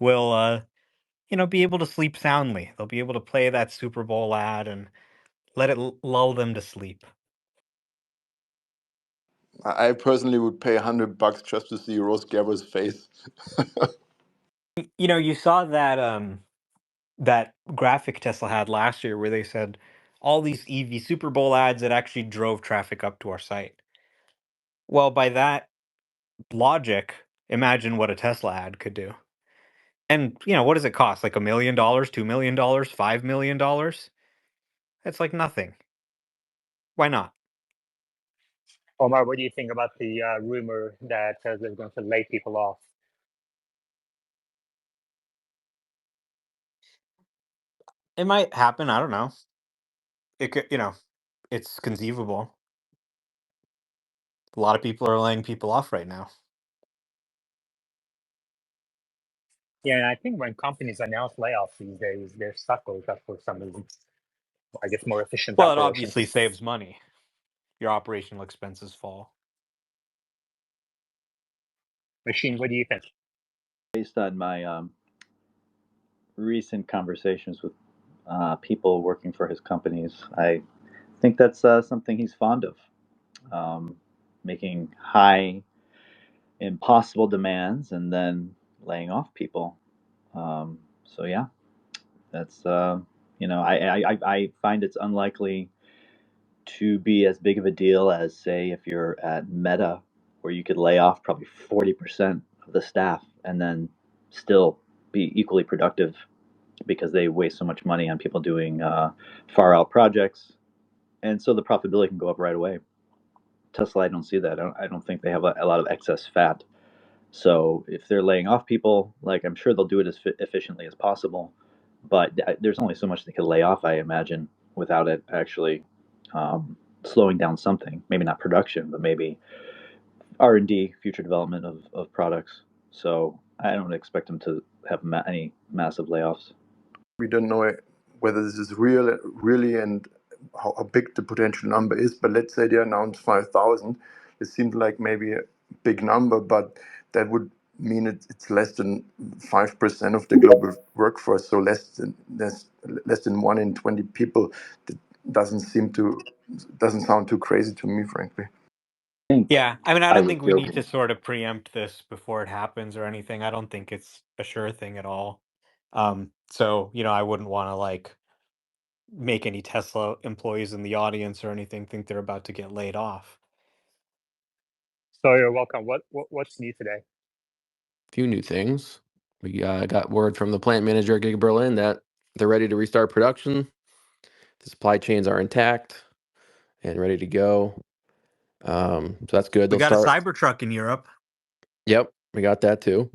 will, be able to sleep soundly. They'll be able to play that Super Bowl ad and let it lull them to sleep. I personally would pay $100 just to see Ross Gerber's face. You know, you saw that graphic Tesla had last year where they said all these EV Super Bowl ads that actually drove traffic up to our site. Well, by that logic, imagine what a Tesla ad could do. And, you know, what does it cost? Like $1 million, $2 million, $5 million? That's like nothing. Why not? Omar, what do you think about the rumor that Tesla is going to lay people off? It might happen. I don't know. It could, you know, it's conceivable. A lot of people are laying people off right now. Yeah, and I think when companies announce layoffs these days, their stock goes up for some reason. I guess more efficient Well, it operations. obviously saves money. Your operational expenses fall. Machine, what do you think? Based on my recent conversations with people working for his companies, I think that's something he's fond of, making high, impossible demands and then laying off people. So yeah, that's I find it's unlikely to be as big of a deal as, say, if you're at Meta, where you could lay off probably 40% of the staff and then still be equally productive because they waste so much money on people doing far out projects, and so the profitability can go up right away. Tesla, I don't see that. I don't think they have a lot of excess fat. So if they're laying off people, like, I'm sure they'll do it as efficiently as possible, but there's only so much they could lay off, I imagine, without it actually slowing down something. Maybe not production, but maybe R&D, future development of products. So I don't expect them to have any massive layoffs. We don't know whether this is really, and how big the potential number is. But let's say they announced 5,000. It seems like maybe a big number, but that would mean it's less than 5% of the global workforce. So less than 1 in 20 people. That doesn't sound too crazy to me, frankly. I think Yeah, I mean, I I don't was think we need to joking. sort of preempt this before it happens or anything. I don't think it's a sure thing at all. So, you know, I wouldn't want to like make any Tesla employees in the audience or anything think they're about to get laid off. So you're welcome. What's new today? Few new things. We got word from the plant manager at Giga Berlin that they're ready to restart production. The supply chains are intact and ready to go. So that's good. We They'll got a start. Cybertruck in Europe. Yep, we got that too.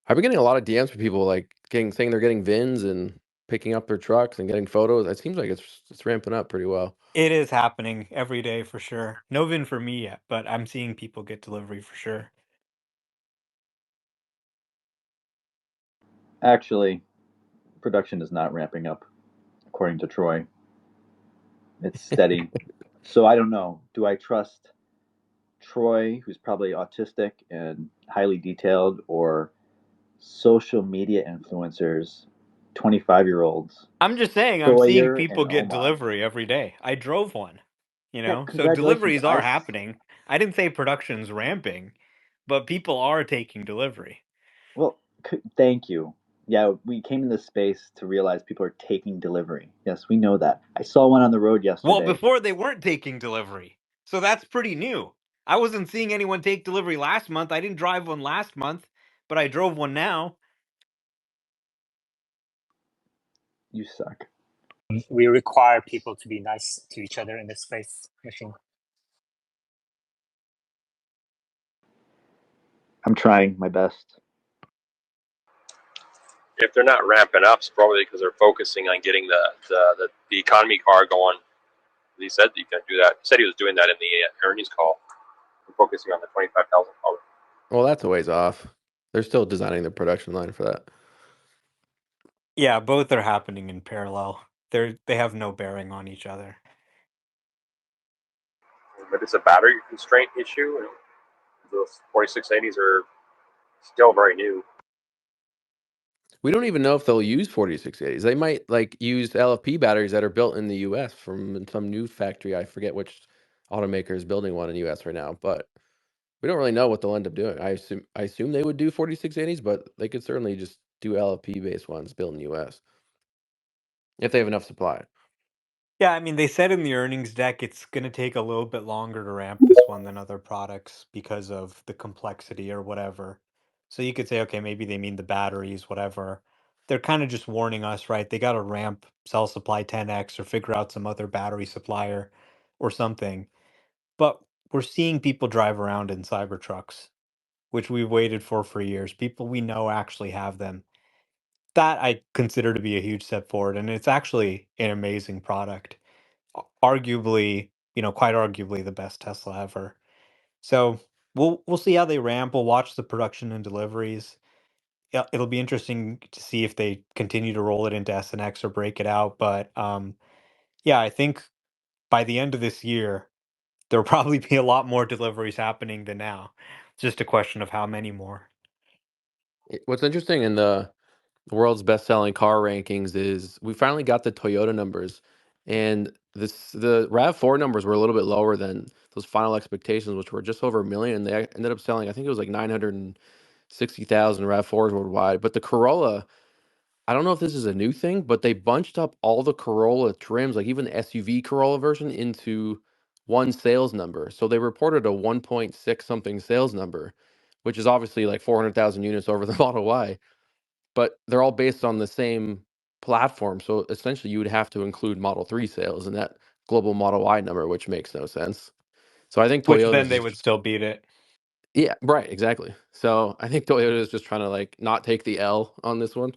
I've been getting a lot of DMs from people like saying they're getting VINs and picking up their trucks and getting photos. It seems like it's ramping up pretty well. It is happening every day for sure. No VIN for me yet, but I'm seeing people get delivery for sure. Actually, production is not ramping up, according to Troy. It's steady. So I don't know. Do I trust Troy, who's probably autistic and highly detailed, or social media influencers, 25-year-olds, I'm just saying, I'm seeing Sawyer people and get Omar? delivery every day. I drove one, you Yeah, know, so congratulations. deliveries are happening. I didn't say production's ramping, but people are taking delivery. Well, thank you. Yeah, we came in this space to realize people are taking delivery. Yes, we know that. I saw one on the road Well, yesterday. before they weren't taking delivery. So that's pretty new. I wasn't seeing anyone take delivery last month. I didn't drive one last month, but I drove one now. You suck. We require people to be nice to each other in this space, Machine. I'm trying my best. If they're not ramping up, it's probably because they're focusing on getting the economy car going. He said you can do that. He said he was doing that in the earnings call. We're focusing on the 25,000 car. Well, that's a ways off. They're still designing the production line for that. Yeah, both are happening in parallel. They have no bearing on each other. But it's a battery constraint issue. And those 4680s are still very new. We don't even know if they'll use 4680s. They might like use LFP batteries that are built in the US from some new factory. I forget which automaker is building one in the US right now, but We don't really know what they'll end up doing. I assume they would do 4680s, but they could certainly just do LFP based ones built in the US if they have enough supply. Yeah, I mean, they said in the earnings deck it's going to take a little bit longer to ramp this one than other products because of the complexity or whatever. So you could say, okay, maybe they mean the batteries, whatever. They're kind of just warning us, right? They got to ramp cell supply 10x or figure out some other battery supplier or something. But we're seeing people drive around in Cybertrucks, which we've waited for years. People we know actually have them. That I consider to be a huge step forward, and it's actually an amazing product. Arguably, quite arguably the best Tesla ever. So we'll see how they ramp. We'll watch the production and deliveries. Yeah, it'll be interesting to see if they continue to roll it into S and X or break it out. But yeah, I think by the end of this year, there'll probably be a lot more deliveries happening than now. It's just a question of how many more. What's interesting in the world's best-selling car rankings is we finally got the Toyota numbers, and the RAV4 numbers were a little bit lower than those final expectations, which were just over 1 million. They ended up selling, I think it was like 960,000 RAV4s worldwide. But the Corolla, I don't know if this is a new thing, but they bunched up all the Corolla trims, like even the SUV Corolla version, into one sales number. So they reported a 1.6 something sales number, which is obviously like 400,000 units over the Model Y, but they're all based on the same platform. So essentially, you would have to include Model 3 sales in that global Model Y number, which makes no sense. So I think Which Toyota's then they just, would still beat it. yeah, right, exactly. So I think Toyota is just trying to like not take the L on this one.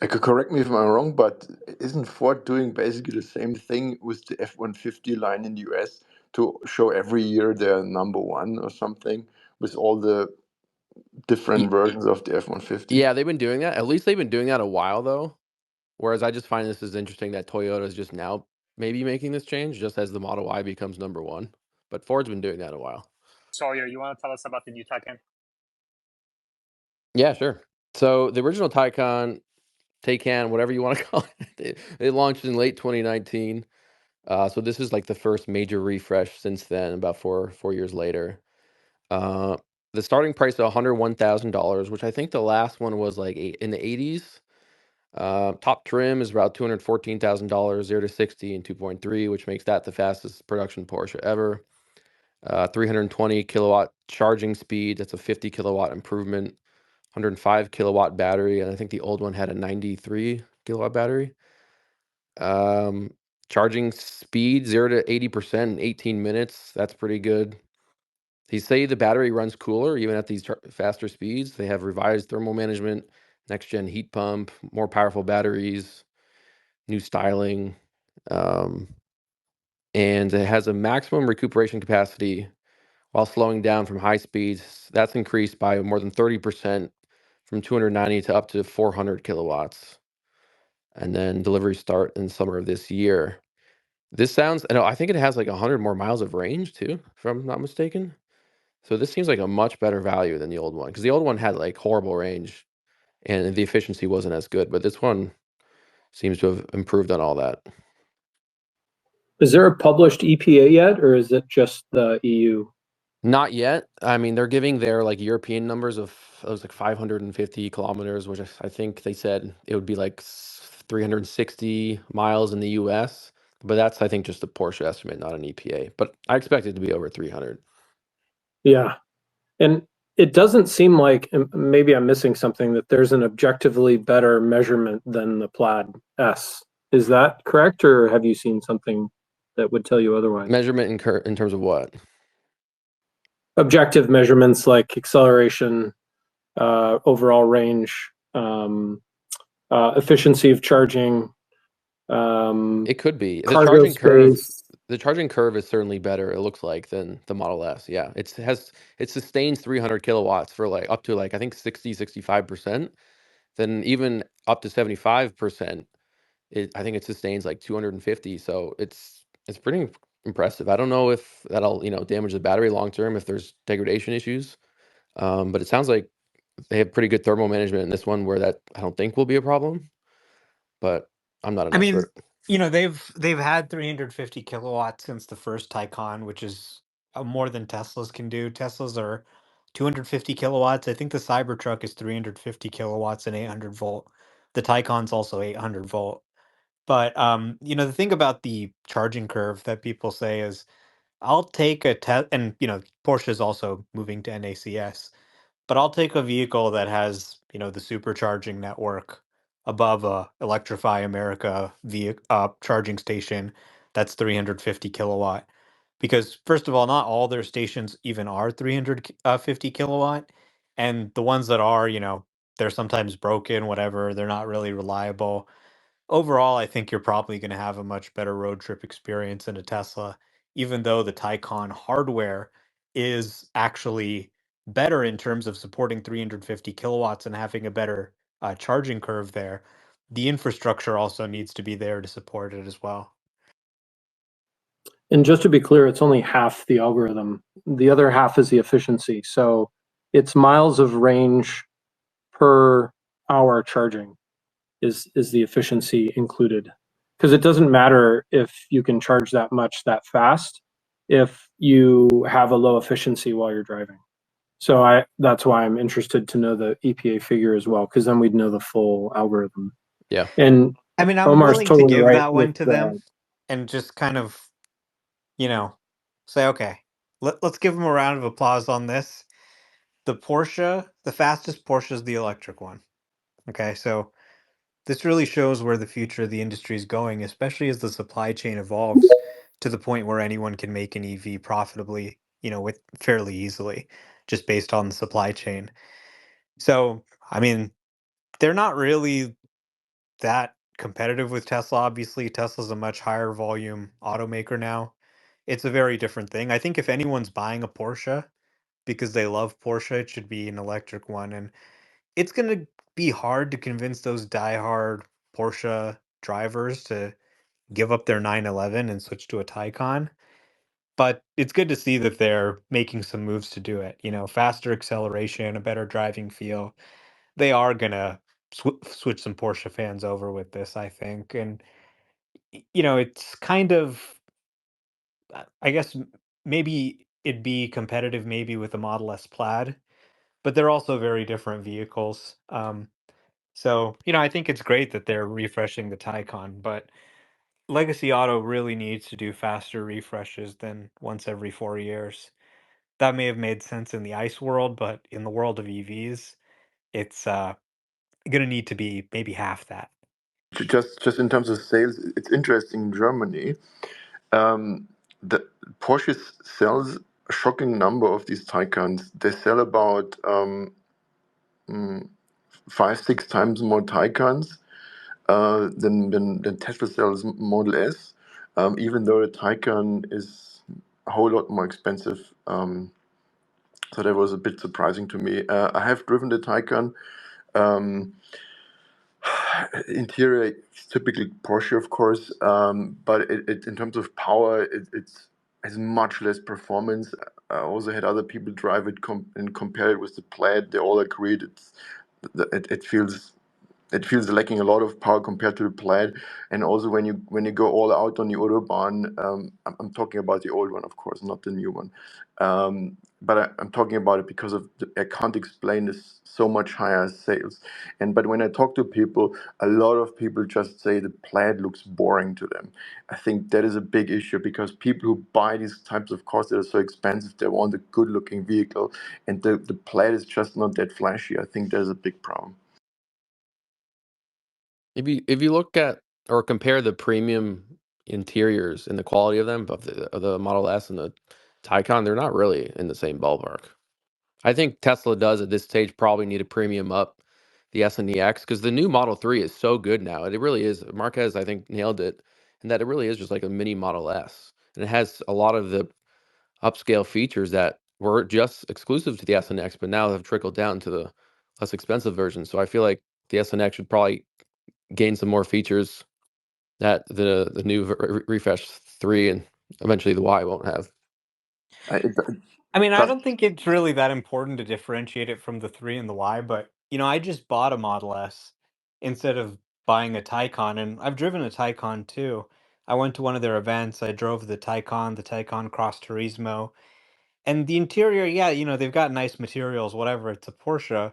Correct me if I'm wrong, but isn't Ford doing basically the same thing with the F-150 line in the US to show every year they're number one or something with all the different Y- versions of the F-150? Yeah, they've been doing that. At least they've been doing that a while though. Whereas I just find this is interesting that Toyota is just now maybe making this change just as the Model Y becomes number one. But Ford's been doing that a while. Sawyer, you want to tell us about the new Taycan? Yeah, sure. So the original Taycan, whatever you want to call it, they launched in late 2019. So this is like the first major refresh since then, about four years later. Uh, the starting price of $101,000, which I think the last one was like in the 80s. Top trim is about $214,000, 0 to 60 in 2.3, which makes that the fastest production Porsche ever. 320 kilowatt charging speed. That's a 50 kilowatt improvement. 105 kilowatt battery, and I think the old one had a 93 kilowatt battery. Charging speed 0 to 80% in 18 minutes. That's pretty good. They say the battery runs cooler even at these faster speeds. They have revised thermal management, next gen heat pump, more powerful batteries, new styling, and it has a maximum recuperation capacity while slowing down from high speeds. That's increased by more than 30% from 290 to up to 400 kilowatts. And then delivery start in summer of this year. This sounds, I think it has like 100 more miles of range too, if I'm not mistaken. So this seems like a much better value than the old one, because the old one had like horrible range and the efficiency wasn't as good, but this one seems to have improved on all that. Is there a published EPA yet, or is it just the EU? Not yet. I mean, they're giving their like European numbers of it was like 550 kilometers, which I think they said it would be like 360 miles in the US. But that's, I think, just a Porsche estimate, not an EPA. But I expect it to be over 300. Yeah. And it doesn't seem like, and maybe I'm missing something, that there's an objectively better measurement than the Plaid S. Is that correct, or have you seen something that would tell you otherwise? Measurement in terms of what? Objective measurements like acceleration, overall range, efficiency of charging, It could be. cargo space. The charging curve is certainly better, it looks like, than the Model S. Yeah. It sustains 300 kilowatts for like up to like I think 65%. Then even up to 75%, I think it sustains like 250. So it's pretty impressive. I don't know if that'll damage the battery long term if there's degradation issues, but it sounds like they have pretty good thermal management in this one where that I don't think will be a problem. But I'm not an I mean, expert. they've had 350 kilowatts since the first Taycan, which is more than Teslas can do. Teslas are 250 kilowatts. I think the Cybertruck is 350 kilowatts and 800 volt. The Taycan's also 800 volt. But the thing about the charging curve that people say is, I'll take and Porsche is also moving to NACS. But I'll take a vehicle that has, the supercharging network above a Electrify America charging station that's 350 kilowatt. Because first of all, not all their stations even are 350 kilowatt, and the ones that are, they're sometimes broken, whatever. They're not really reliable. Overall, I think you're probably going to have a much better road trip experience in a Tesla, even though the Taycan hardware is actually better in terms of supporting 350 kilowatts and having a better charging curve there. The infrastructure also needs to be there to support it as well. And just to be clear, it's only half the algorithm. The other half is the efficiency. So it's miles of range per hour charging is the efficiency included. Because it doesn't matter if you can charge that much that fast if you have a low efficiency while you're driving. So that's why I'm interested to know the EPA figure as well, because then we'd know the full algorithm. Yeah. And I mean, I'm Omar's willing to totally give right that one with to them and just kind of, say, okay, let's give them a round of applause on this. The fastest Porsche is the electric one. Okay, so this really shows where the future of the industry is going, especially as the supply chain evolves to the point where anyone can make an EV profitably, with fairly easily, just based on the supply chain. So, I mean, they're not really that competitive with Tesla. Obviously, Tesla's a much higher volume automaker now. It's a very different thing. I think if anyone's buying a Porsche because they love Porsche, it should be an electric one. And it's going to be hard to convince those diehard Porsche drivers to give up their 911 and switch to a Taycan. But it's good to see that they're making some moves to do it. Faster acceleration, a better driving feel. They are going to switch some Porsche fans over with this, I think. And, it's kind of, I guess, maybe it'd be competitive maybe with the Model S Plaid, but they're also very different vehicles. So, I think it's great that they're refreshing the Taycan, but Legacy Auto really needs to do faster refreshes than once every 4 years. That may have made sense in the ICE world, but in the world of EVs, it's going to need to be maybe half that. Just in terms of sales, it's interesting in Germany. The Porsche sells a shocking number of these Taycans. They sell about 5-6 times more Taycans than Tesla sells Model S, even though the Taycan is a whole lot more expensive. So that was a bit surprising to me. I have driven the Taycan. Interior is typically Porsche, of course, but it in terms of power, it has much less performance. I also had other people drive it and compare it with the Plaid. They all agreed it feels lacking a lot of power compared to the Plaid. And also when you go all out on the Autobahn, I'm talking about the old one, of course, not the new one. But I'm talking about it because I can't explain this so much higher sales. But when I talk to people, a lot of people just say the Plaid looks boring to them. I think that is a big issue because people who buy these types of cars that are so expensive, they want a good looking vehicle, and the Plaid is just not that flashy. I think there's a big problem. If you look at or compare the premium interiors and the quality of them of the Model S and the Taycan, they're not really in the same ballpark. I think Tesla does at this stage probably need to premium up the S and the X because the new Model 3 is so good now. It really is. Marquez, I think, nailed it, and that it really is just like a mini Model S, and it has a lot of the upscale features that were just exclusive to the S and X, but now have trickled down to the less expensive version. So I feel like the S and X should probably gain some more features that the new refresh 3 and eventually the Y won't have. I mean, I don't think it's really that important to differentiate it from the 3 and the Y, but I just bought a Model S instead of buying a Taycan, and I've driven a Taycan too. I went to one of their events. I drove the Taycan Cross Turismo, and the interior, yeah, they've got nice materials, whatever. It's a Porsche,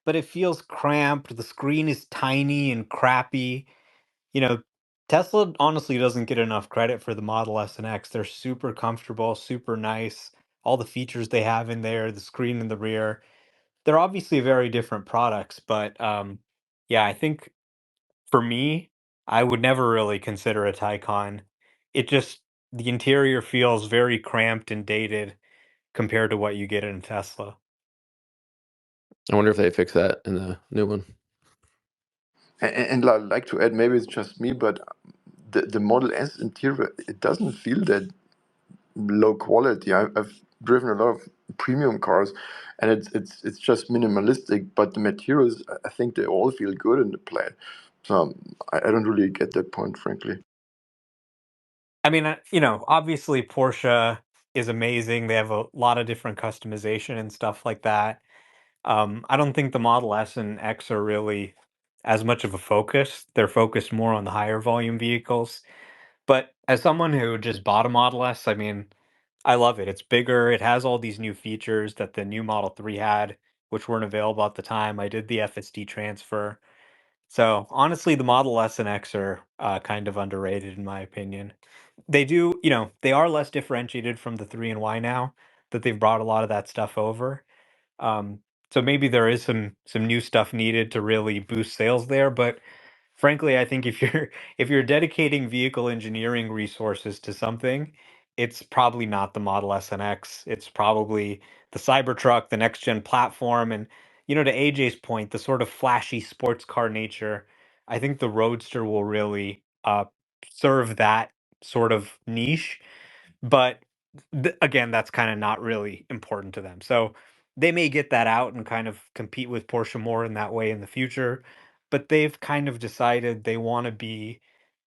but it feels cramped. The screen is tiny and crappy. You know, Tesla honestly doesn't get enough credit for the Model S and X. They're super comfortable, super nice. All the features they have in there, the screen in the rear. They're obviously very different products, but yeah, I think for me, I would never really consider a Taycan. It just the interior feels very cramped and dated compared to what you get in a Tesla. I wonder if they fix that in the new one. And I'd like to add, maybe it's just me, but the Model S interior, it doesn't feel that low quality. I've driven a lot of premium cars, and it's just minimalistic. But the materials, I think they all feel good in the plate. So I don't really get that point, frankly. I mean, obviously Porsche is amazing. They have a lot of different customization and stuff like that. I don't think the Model S and X are really as much of a focus. They're focused more on the higher volume vehicles. But as someone who just bought a Model S, I mean, I love it. It's bigger. It has all these new features that the new Model 3 had, which weren't available at the time. I did the FSD transfer. So honestly, the Model S and X are kind of underrated in my opinion. They do, they are less differentiated from the 3 and Y now that they've brought a lot of that stuff over. Um, so maybe there is some new stuff needed to really boost sales there, but frankly, I think if you're if you're dedicating vehicle engineering resources to something, it's probably not the Model S and X. It's probably the Cybertruck, the next gen platform, and to AJ's point, the sort of flashy sports car nature. I think the Roadster will really serve that sort of niche, but again, that's kind of not really important to them. So they may get that out and kind of compete with Porsche more in that way in the future, but they've kind of decided they want to be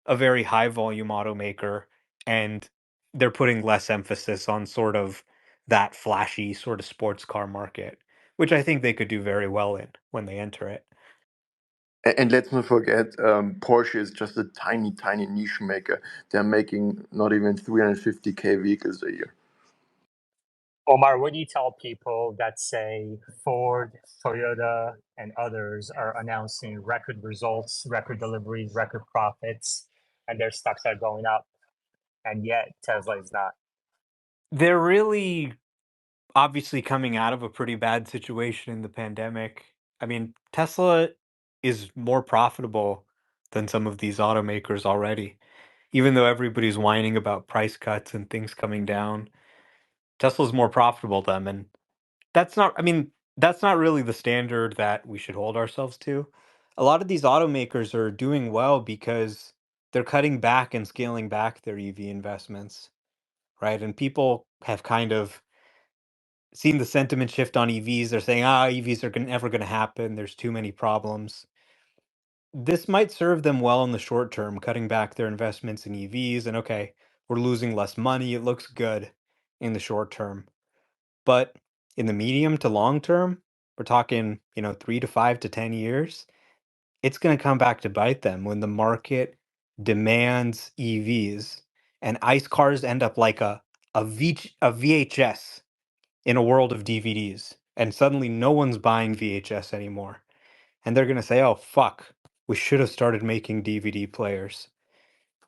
a very high volume automaker, and they're putting less emphasis on sort of that flashy sort of sports car market, which I think they could do very well in when they enter it. And let's not forget, Porsche is just a tiny, tiny niche maker. They're making not even 350K vehicles a year. Omar, what do you tell people that say Ford, Toyota, and others are announcing record results, record deliveries, record profits, and their stocks are going up, and yet Tesla is not? They're really obviously coming out of a pretty bad situation in the pandemic. I mean, Tesla is more profitable than some of these automakers already. Even though everybody's whining about price cuts and things coming down, Tesla's more profitable than them. And I mean, that's not really the standard that we should hold ourselves to. A lot of these automakers are doing well because they're cutting back and scaling back their EV investments, right? And people have kind of seen the sentiment shift on EVs. They're saying, EVs are never going to happen. There's too many problems. This might serve them well in the short term, cutting back their investments in EVs. And okay, we're losing less money. It looks good in the short term. But in the medium to long term, we're talking, 3 to 5 to 10 years, it's going to come back to bite them when the market demands EVs and ICE cars end up like a VHS in a world of DVDs. And suddenly no one's buying VHS anymore. And they're going to say, oh, fuck, we should have started making DVD players.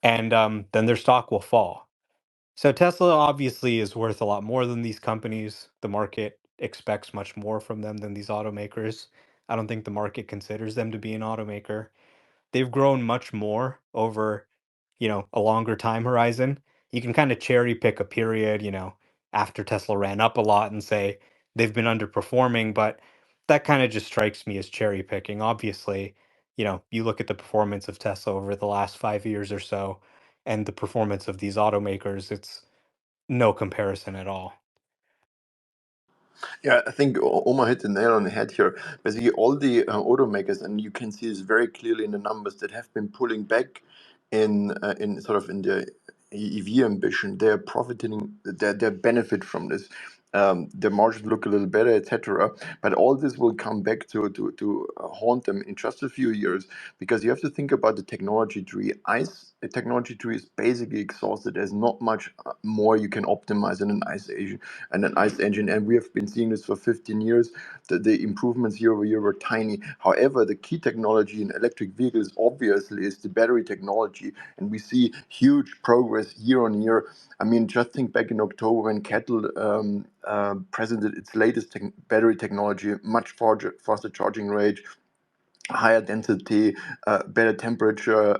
And then their stock will fall. So Tesla obviously is worth a lot more than these companies. The market expects much more from them than these automakers. I don't think the market considers them to be an automaker. They've grown much more over, a longer time horizon. You can kind of cherry pick a period, after Tesla ran up a lot and say they've been underperforming, but that kind of just strikes me as cherry picking. Obviously, you look at the performance of Tesla over the last 5 years or so and the performance of these automakers, it's no comparison at all. Yeah, I think Omar hit the nail on the head here. Basically, all the automakers, and you can see this very clearly in the numbers that have been pulling back in sort of in their EV ambition. They're profiting, they benefit from this. their margins look a little better, etc. But all this will come back to haunt them in just a few years, because you have to think about the technology tree. The technology tree is basically exhausted. There's not much more you can optimize in an ICE engine, and we have been seeing this for 15 years. The improvements year over year were tiny. However, the key technology in electric vehicles obviously is the battery technology, and we see huge progress year on year. I mean, just think back in October when Kettle presented its latest battery technology, much faster charging rate, higher density, better temperature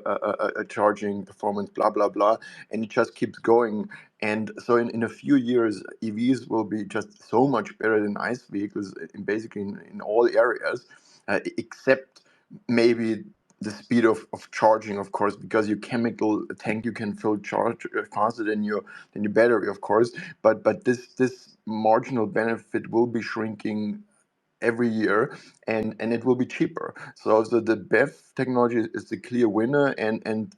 charging performance, blah, blah, blah. And it just keeps going. And so in a few years, EVs will be just so much better than ICE vehicles basically in all areas, except maybe the speed of charging, of course, because your chemical tank you can fill charge faster than your battery, of course. But this marginal benefit will be shrinking every year, and it will be cheaper. So the BEV technology is the clear winner, and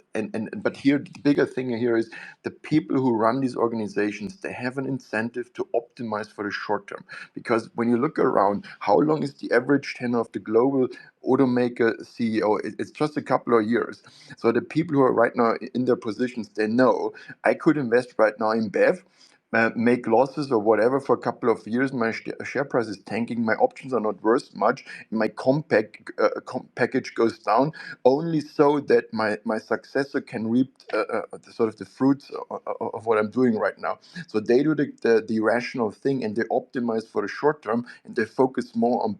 but here the bigger thing here is the people who run these organizations, they have an incentive to optimize for the short term, because when you look around, how long is the average tenure of the global automaker CEO? It's just a couple of years. So the people who are right now in their positions, they know I could invest right now in BEV, make losses or whatever for a couple of years. My share price is tanking. My options are not worth much. My package goes down, only so that my successor can reap the fruits of what I'm doing right now. So they do the rational thing, and they optimize for the short term, and they focus more on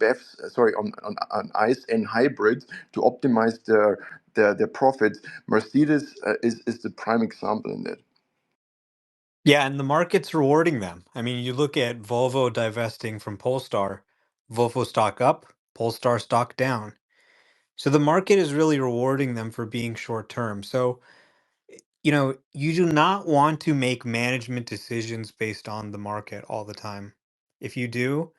on ICE and hybrids to optimize their profits. Mercedes is the prime example in that. Yeah, and the market's rewarding them. I mean, you look at Volvo divesting from Polestar, Volvo stock up, Polestar stock down. So the market is really rewarding them for being short term. So, you do not want to make management decisions based on the market all the time. If you do,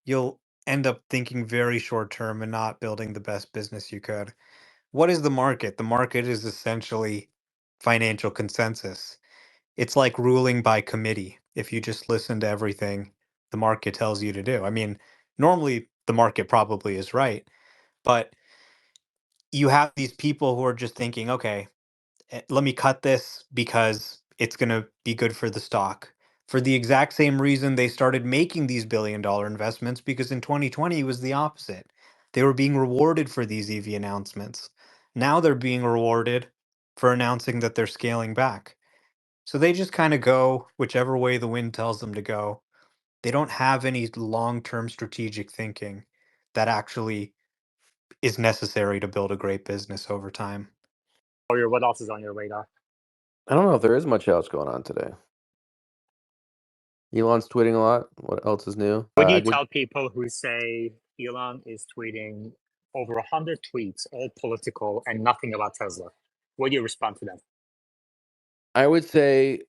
you'll end up thinking very short term and not building the best business you could. What is the market? The market is essentially financial consensus. It's like ruling by committee. If you just listen to everything the market tells you to do. I mean, normally the market probably is right, but you have these people who are just thinking, okay, let me cut this because it's going to be good for the stock. For the exact same reason they started making these billion-dollar investments, because in 2020 it was the opposite. They were being rewarded for these EV announcements. Now they're being rewarded for announcing that they're scaling back. So they just kind of go whichever way the wind tells them to go. They don't have any long-term strategic thinking that actually is necessary to build a great business over time. Sawyer, what else is on your radar? I don't know if there is much else going on today. Elon's tweeting a lot. What else is new? What do I you did. tell people who say Elon is tweeting over 100 tweets, all political and nothing about Tesla? What do you respond to them? I would say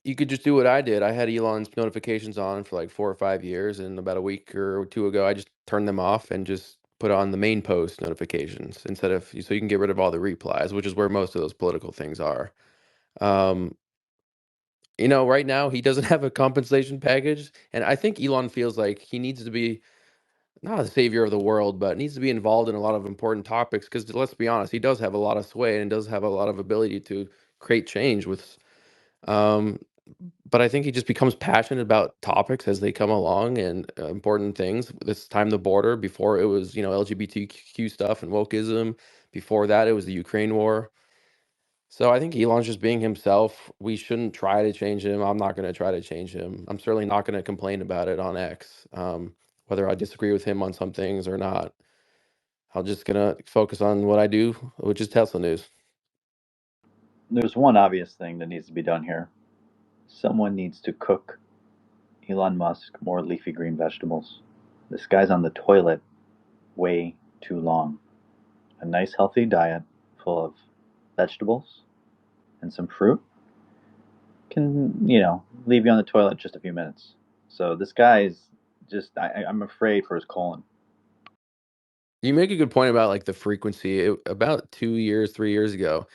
you could just do what I did. I had Elon's notifications on for like 4 or 5 years, and about a week or two ago, I just turned them off and just put on the main post notifications instead of, so you can get rid of all the replies, which is where most of those political things are. Um, right now he doesn't have a compensation package, and I think Elon feels like he needs to be not a savior of the world, but needs to be involved in a lot of important topics because let's be honest, he does have a lot of sway and does have a lot of ability to create change with. Um, but I think he just becomes passionate about topics as they come along and important things. This time, the border. Before it was, LGBTQ stuff and wokeism. Before that, it was the Ukraine war. So I think Elon's just being himself. We shouldn't try to change him. I'm not going to try to change him. I'm certainly not going to complain about it on X, whether I disagree with him on some things or not. I'm just going to focus on what I do, which is Tesla news. There's one obvious thing that needs to be done here. Someone needs to cook Elon Musk more leafy green vegetables. This guy's on the toilet way too long. A nice healthy diet full of vegetables and some fruit can, leave you on the toilet just a few minutes. So this guy's just, I'm afraid for his colon. You make a good point about like the frequency. About 2 years, 3 years ago,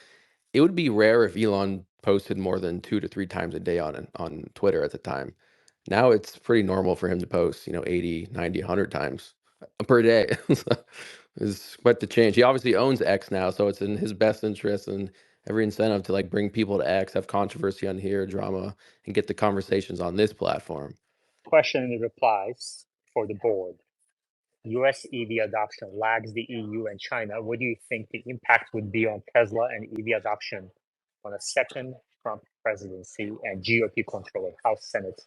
it would be rare if Elon posted more than 2 to 3 times a day on Twitter at the time. Now it's pretty normal for him to post, 80, 90, 100 times per day. It's quite the change. He obviously owns X now, so it's in his best interest and every incentive to like bring people to X, have controversy on here, drama, and get the conversations on this platform. Question and replies for the board. US EV adoption lags the EU and China. What do you think the impact would be on Tesla and EV adoption on a second Trump presidency and GOP control of House Senate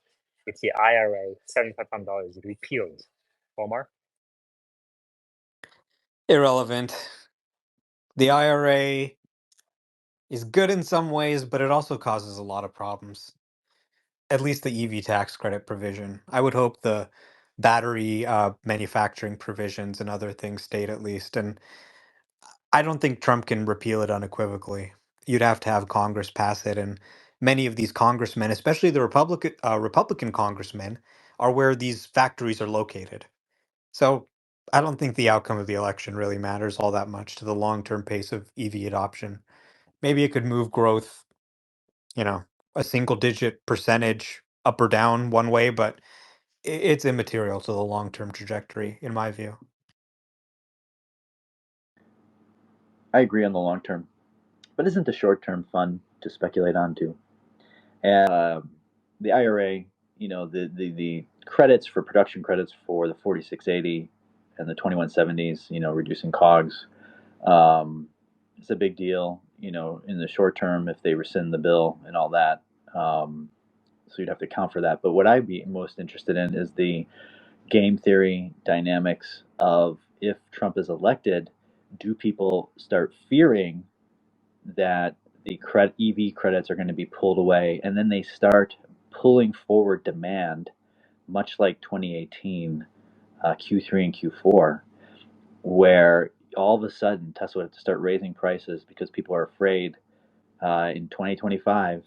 if the IRA $7,500 is repealed? Omar? Irrelevant. The IRA is good in some ways, but it also causes a lot of problems. At least the EV tax credit provision. I would hope the battery manufacturing provisions and other things stayed at least. And I don't think Trump can repeal it unequivocally. You'd have to have Congress pass it, and many of these congressmen, especially the Republican congressmen, are where these factories are located. So I don't think the outcome of the election really matters all that much to the long-term pace of EV adoption. Maybe it could move growth, a single-digit percentage up or down one way, but it's immaterial to the long-term trajectory, in my view. I agree on the long term, but isn't the short term fun to speculate on too? And the IRA, the credits for production credits for the 4680 and the 2170s, reducing COGS, it's a big deal, in the short term if they rescind the bill and all that. So you'd have to account for that. But what I'd be most interested in is the game theory dynamics of if Trump is elected, do people start fearing that the EV credits are going to be pulled away, and then they start pulling forward demand, much like 2018 Q3 and Q4, where all of a sudden Tesla would have to start raising prices because people are afraid in 2025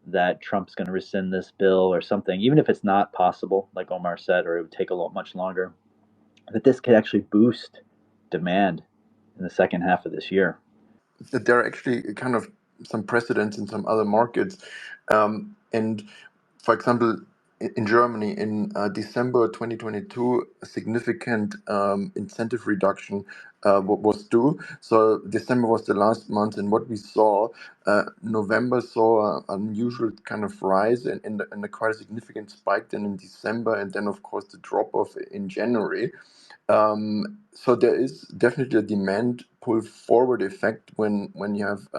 that Trump's going to rescind this bill or something, even if it's not possible, like Omar said, or it would take a lot much longer, that this could actually boost demand in the second half of this year. That there are actually kind of some precedents in some other markets. And for example, in Germany, in December 2022, a significant incentive reduction was due. So December was the last month, and what we saw, November saw an unusual kind of rise and a quite a significant spike then in December, and then of course the drop off in January. So there is definitely a demand pull forward effect when you have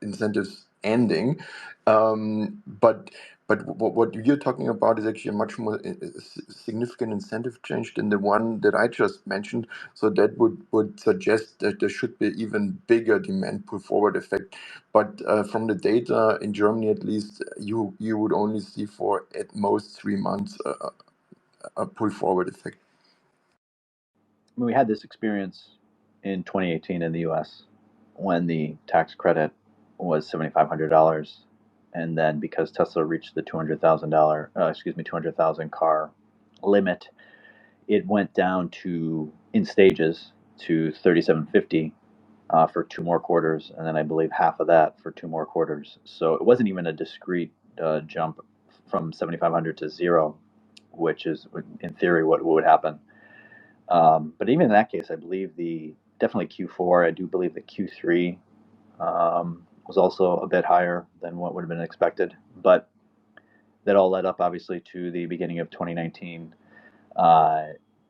incentives ending. But what you're talking about is actually a much more significant incentive change than the one that I just mentioned. So that would suggest that there should be even bigger demand pull forward effect. But from the data in Germany, at least, you would only see for at most 3 months a pull forward effect. I mean, we had this experience in 2018 in the U.S. when the tax credit was $7,500, and then because Tesla reached the $200,000 car limit, it went down to in stages to $3,750 for 2 more quarters, and then I believe half of that for 2 more quarters. So it wasn't even a discrete jump from 7,500 to zero, which is in theory what would happen. But even in that case, I believe definitely Q4. I do believe that Q3 was also a bit higher than what would have been expected. But that all led up, obviously, to the beginning of 2019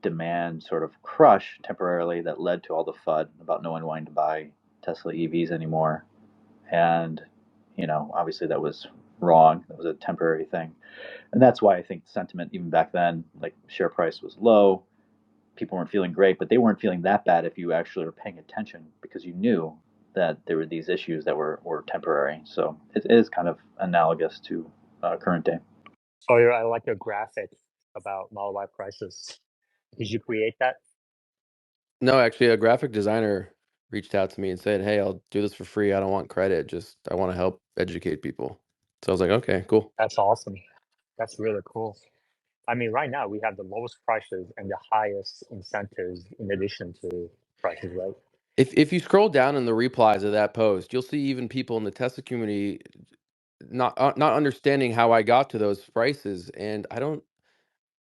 demand sort of crush temporarily that led to all the FUD about no one wanting to buy Tesla EVs anymore. And, obviously that was wrong. That was a temporary thing. And that's why I think sentiment, even back then, like share price was low. People weren't feeling great, but they weren't feeling that bad if you actually were paying attention because you knew that there were these issues that were temporary. So it is kind of analogous to current day. Sawyer, I like your graphic about Model Y prices. Did you create that? No, actually, a graphic designer reached out to me and said, "Hey, I'll do this for free. I don't want credit. Just I want to help educate people." So I was like, "Okay, cool." That's awesome. That's really cool. I mean, right now we have the lowest prices and the highest incentives in addition to prices, right? If you scroll down in the replies of that post, you'll see even people in the Tesla community not understanding how I got to those prices, and I don't.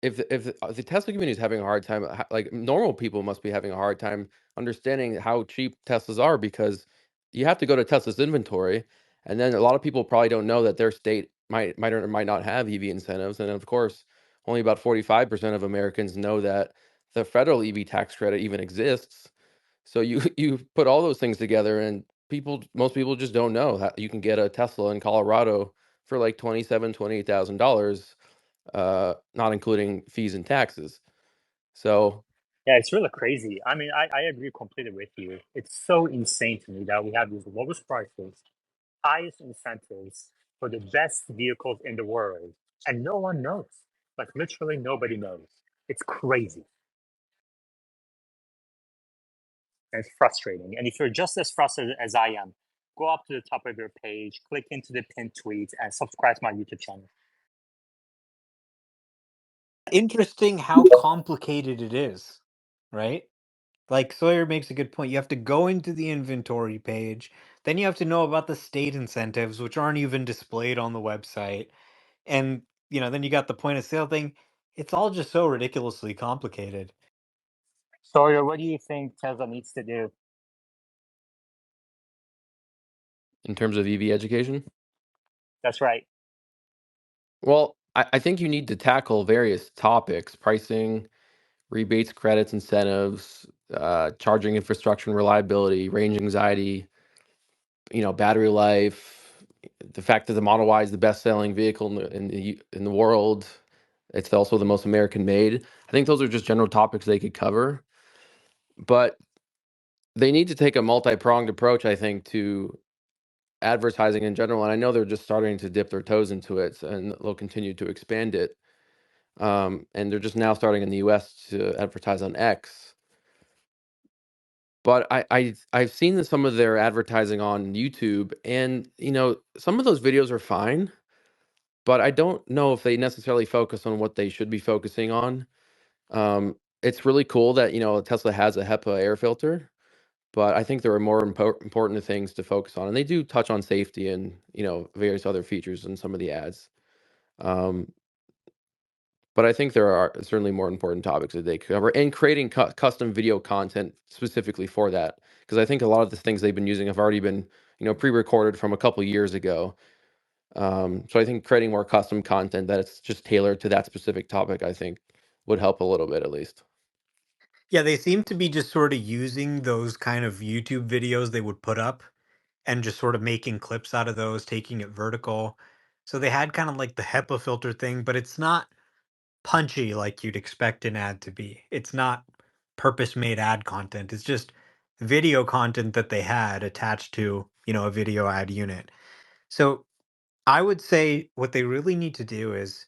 If the Tesla community is having a hard time, like normal people must be having a hard time understanding how cheap Teslas are, because you have to go to Tesla's inventory, and then a lot of people probably don't know that their state might or might not have EV incentives, and of course, only about 45% of Americans know that the federal EV tax credit even exists. So you you put all those things together, and most people just don't know that you can get a Tesla in Colorado for like $28,000, not including fees and taxes. So Yeah, it's really crazy. I mean, I agree completely with you. It's so insane to me that we have these lowest prices, highest incentives for the best vehicles in the world, and no one knows. Like literally nobody knows. It's crazy and it's frustrating. And if you're just as frustrated as I am, go up to the top of your page, click into the pinned tweets, and subscribe to my YouTube channel. Interesting how complicated it is, right? Like Sawyer makes a good point. You have to go into the inventory page, then you have to know about the state incentives, which aren't even displayed on the website. And, then you got the point of sale thing. It's all just so ridiculously complicated. Sawyer, what do you think Tesla needs to do? in terms of EV education, That's right. well, I think you need to tackle various topics: pricing, rebates, credits, incentives, charging infrastructure and reliability, range anxiety, battery life, the fact that the Model Y is the best-selling vehicle in the world. It's also the most American made. I think those are just general topics they could cover, but they need to take a multi-pronged approach, I think, to advertising in general. And I know they're just starting to dip their toes into it, and they'll continue to expand it. And they're just now starting in the US to advertise on X. But I've seen some of their advertising on YouTube, and some of those videos are fine, but I don't know if they necessarily focus on what they should be focusing on. It's really cool that Tesla has a HEPA air filter, but I think there are more important things to focus on, and they do touch on safety and various other features in some of the ads. Um, but I think there are certainly more important topics that they cover, and creating custom video content specifically for that, because I think a lot of the things they've been using have already been pre-recorded from a couple years ago. So I think creating more custom content that's just tailored to that specific topic, I think, would help a little bit at least. Yeah, they seem to be just sort of using those kind of YouTube videos they would put up and just sort of making clips out of those, taking it vertical. So they had kind of like the HEPA filter thing, but it's not punchy like you'd expect an ad to be. It's not purpose-made ad content. It's just video content that they had attached to, a video ad unit. So I would say what they really need to do is,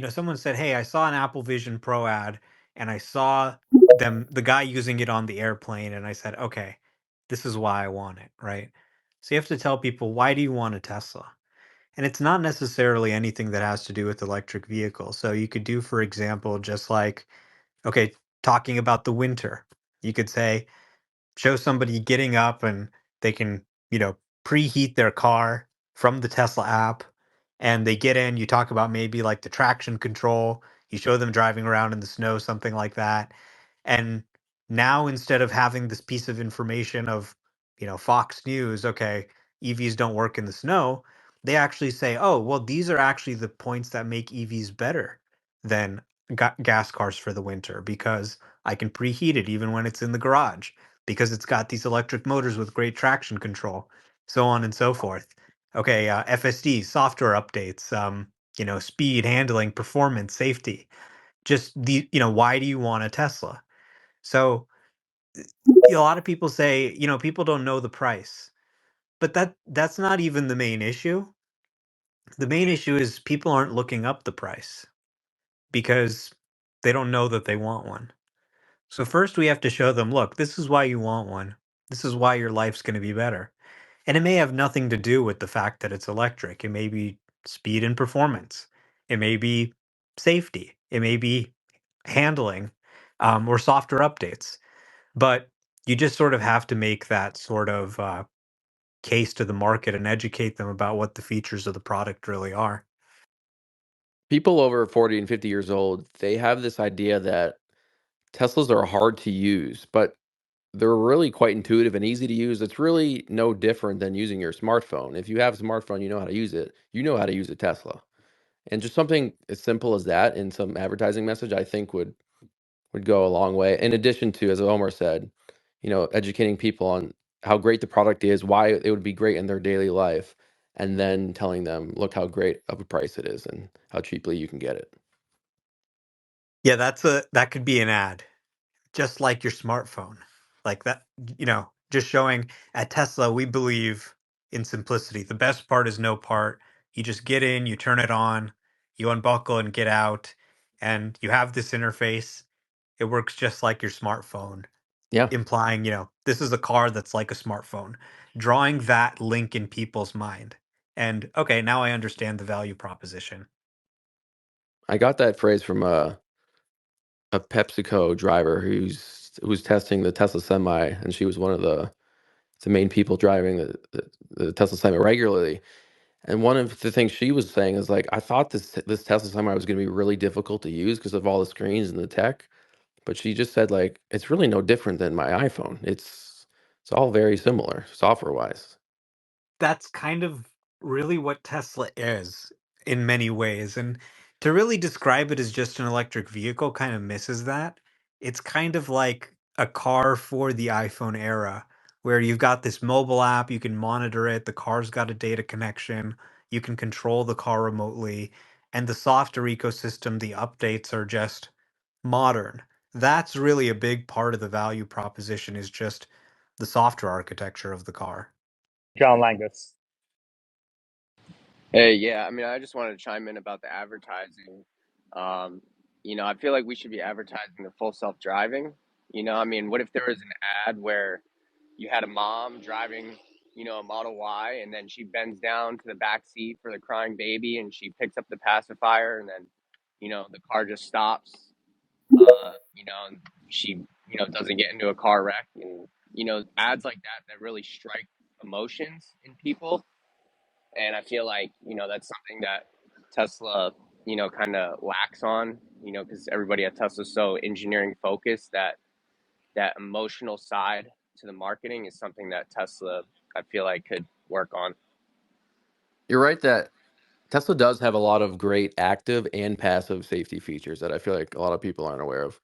someone said, "Hey, I saw an Apple Vision Pro ad and I saw the guy using it on the airplane, and I said, "Okay, this is why I want it," right? So you have to tell people, why do you want a Tesla? And it's not necessarily anything that has to do with electric vehicles. So you could do, for example, just like, okay, talking about the winter. You could say, show somebody getting up and they can, preheat their car from the Tesla app. And they get in, you talk about maybe like the traction control, you show them driving around in the snow, something like that. And now instead of having this piece of information of, Fox News, okay, EVs don't work in the snow, they actually say, oh, well, these are actually the points that make EVs better than gas cars for the winter, because I can preheat it even when it's in the garage, because it's got these electric motors with great traction control, so on and so forth. Okay, FSD, software updates, speed, handling, performance, safety. Just why do you want a Tesla? So a lot of people say, people don't know the price, but that's not even the main issue. The main issue is people aren't looking up the price because they don't know that they want one. So first we have to show them, look, this is why you want one. This is why your life's going to be better. And it may have nothing to do with the fact that it's electric. It may be speed and performance. It may be safety. It may be handling, or software updates. But you just sort of have to make that sort of case to the market and educate them about what the features of the product really are. People over 40 and 50 years old, they have this idea that Teslas are hard to use, but they're really quite intuitive and easy to use. It's really no different than using your smartphone. If you have a smartphone, you know how to use it. You know how to use a Tesla. And just something as simple as that in some advertising message, I think would go a long way. In addition to, as Omar said, educating people on how great the product is, why it would be great in their daily life, and then telling them, look how great of a price it is and how cheaply you can get it. Yeah, that could be an ad, just like your smartphone. Like that, just showing at Tesla, we believe in simplicity. The best part is no part. You just get in, you turn it on, you unbuckle and get out, and you have this interface. It works just like your smartphone, Yeah, implying, this is a car that's like a smartphone, drawing that link in people's mind. And okay, now I understand the value proposition. I got that phrase from a PepsiCo driver who's testing the Tesla Semi, and she was one of the main people driving the Tesla Semi regularly. And one of the things she was saying is like, I thought this Tesla Semi was going to be really difficult to use because of all the screens and the tech. But she just said like, it's really no different than my iPhone. It's all very similar software wise. That's kind of really what Tesla is in many ways. And to really describe it as just an electric vehicle kind of misses that. It's kind of like a car for the iPhone era, where you've got this mobile app, you can monitor it, the car's got a data connection, you can control the car remotely, and the software ecosystem, the updates are just modern. That's really a big part of the value proposition, is just the software architecture of the car. John Langus. Hey, yeah, I mean, I just wanted to chime in about the advertising. Um, I feel like we should be advertising the full self-driving. I mean, what if there was an ad where you had a mom driving, a Model Y, and then she bends down to the back seat for the crying baby, and she picks up the pacifier, and then, the car just stops, and she, doesn't get into a car wreck, and, ads like that really strike emotions in people. And I feel like, that's something that Tesla, kind of lacks on, because everybody at Tesla is so engineering focused that that emotional side to the marketing is something that Tesla, I feel like, could work on. You're right that Tesla does have a lot of great active and passive safety features that I feel like a lot of people aren't aware of.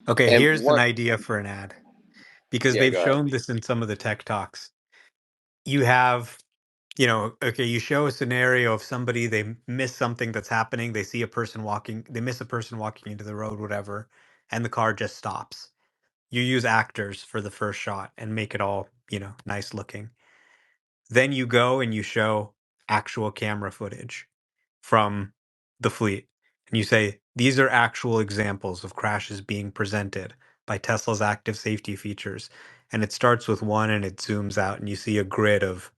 Okay, And here's an one, idea for an ad, because yeah, they've go ahead. shown this in some of the tech talks. You have, okay, you show a scenario of somebody, they miss something that's happening, they see a person walking, they miss a person walking into the road, whatever, and the car just stops. You use actors for the first shot and make it all, nice looking. Then you go and you show actual camera footage from the fleet. And you say, these are actual examples of crashes being presented by Tesla's active safety features. And it starts with one and it zooms out and you see a grid of,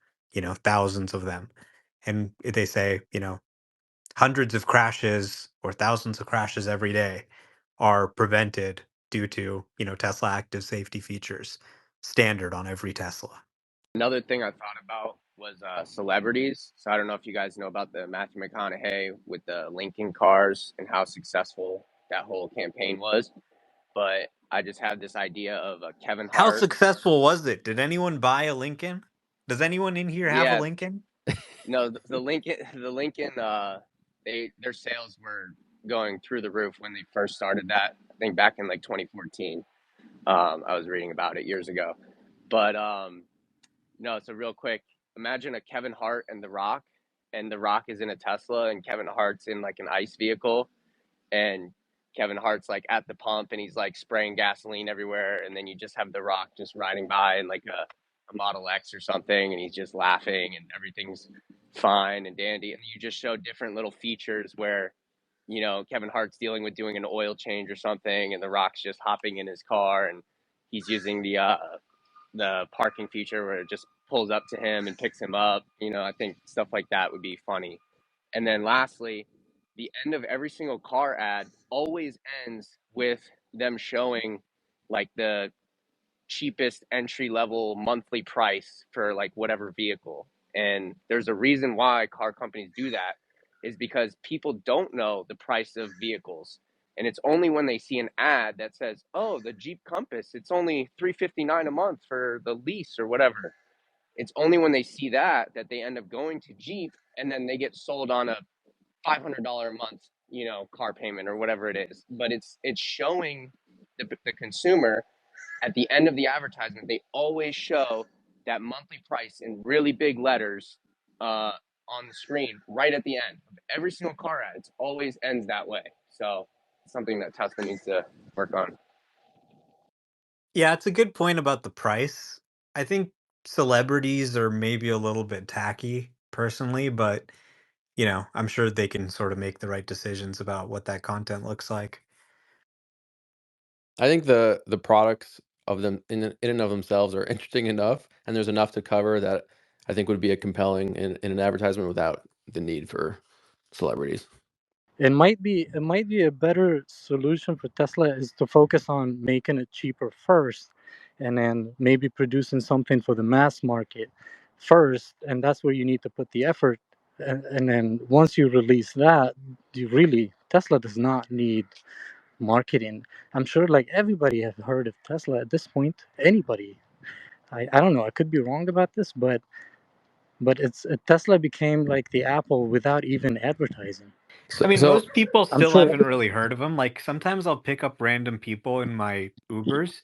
thousands of them. And they say, hundreds of crashes or thousands of crashes every day are prevented due to, Tesla active safety features, standard on every Tesla. Another thing I thought about was celebrities. So I don't know if you guys know about the Matthew McConaughey with the Lincoln cars and how successful that whole campaign was. But I just had this idea of Kevin How Hart. successful was it? Did anyone buy a Lincoln? Does anyone in here have a Yeah, Lincoln? no, the Lincoln, their sales were going through the roof when they first started that. I think back in like 2014. I was reading about it years ago. But no, so real quick, imagine a Kevin Hart and The Rock, and The Rock is in a Tesla, and Kevin Hart's in like an ICE vehicle, and Kevin Hart's like at the pump, and he's like spraying gasoline everywhere, and then you just have The Rock just riding by in like a Model X or something, and he's just laughing, and everything's fine and dandy, and you just show different little features where, Kevin Hart's dealing with doing an oil change or something, and The Rock's just hopping in his car, and he's using the parking feature where it just pulls up to him and picks him up. I think stuff like that would be funny. And then lastly, the end of every single car ad always ends with them showing like cheapest entry level monthly price for like whatever vehicle. And there's a reason why car companies do that, is because people don't know the price of vehicles. And it's only when they see an ad that says, "Oh, the Jeep Compass, it's only $359 a month for the lease or whatever." It's only when they see that that they end up going to Jeep, and then they get sold on a $500 a month, car payment or whatever it is. But it's showing the consumer at the end of the advertisement, they always show that monthly price in really big letters on the screen right at the end of every single car ad. It always ends that way. So it's something that Tesla needs to work on. Yeah, it's a good point about the price. I think celebrities are maybe a little bit tacky personally, but I'm sure they can sort of make the right decisions about what that content looks like. I think the products of them in and of themselves are interesting enough, and there's enough to cover that I think would be a compelling in an advertisement without the need for celebrities. It might be a better solution for Tesla is to focus on making it cheaper first, and then maybe producing something for the mass market first, and that's where you need to put the effort. And then once you release that, Tesla does not need marketing. I'm sure like everybody has heard of Tesla at this point. Anybody. I don't know. I could be wrong about this, but it's Tesla became like the Apple without even advertising. I So, mean, so most people I'm still sure. haven't really heard of them. Like sometimes I'll pick up random people in my Ubers,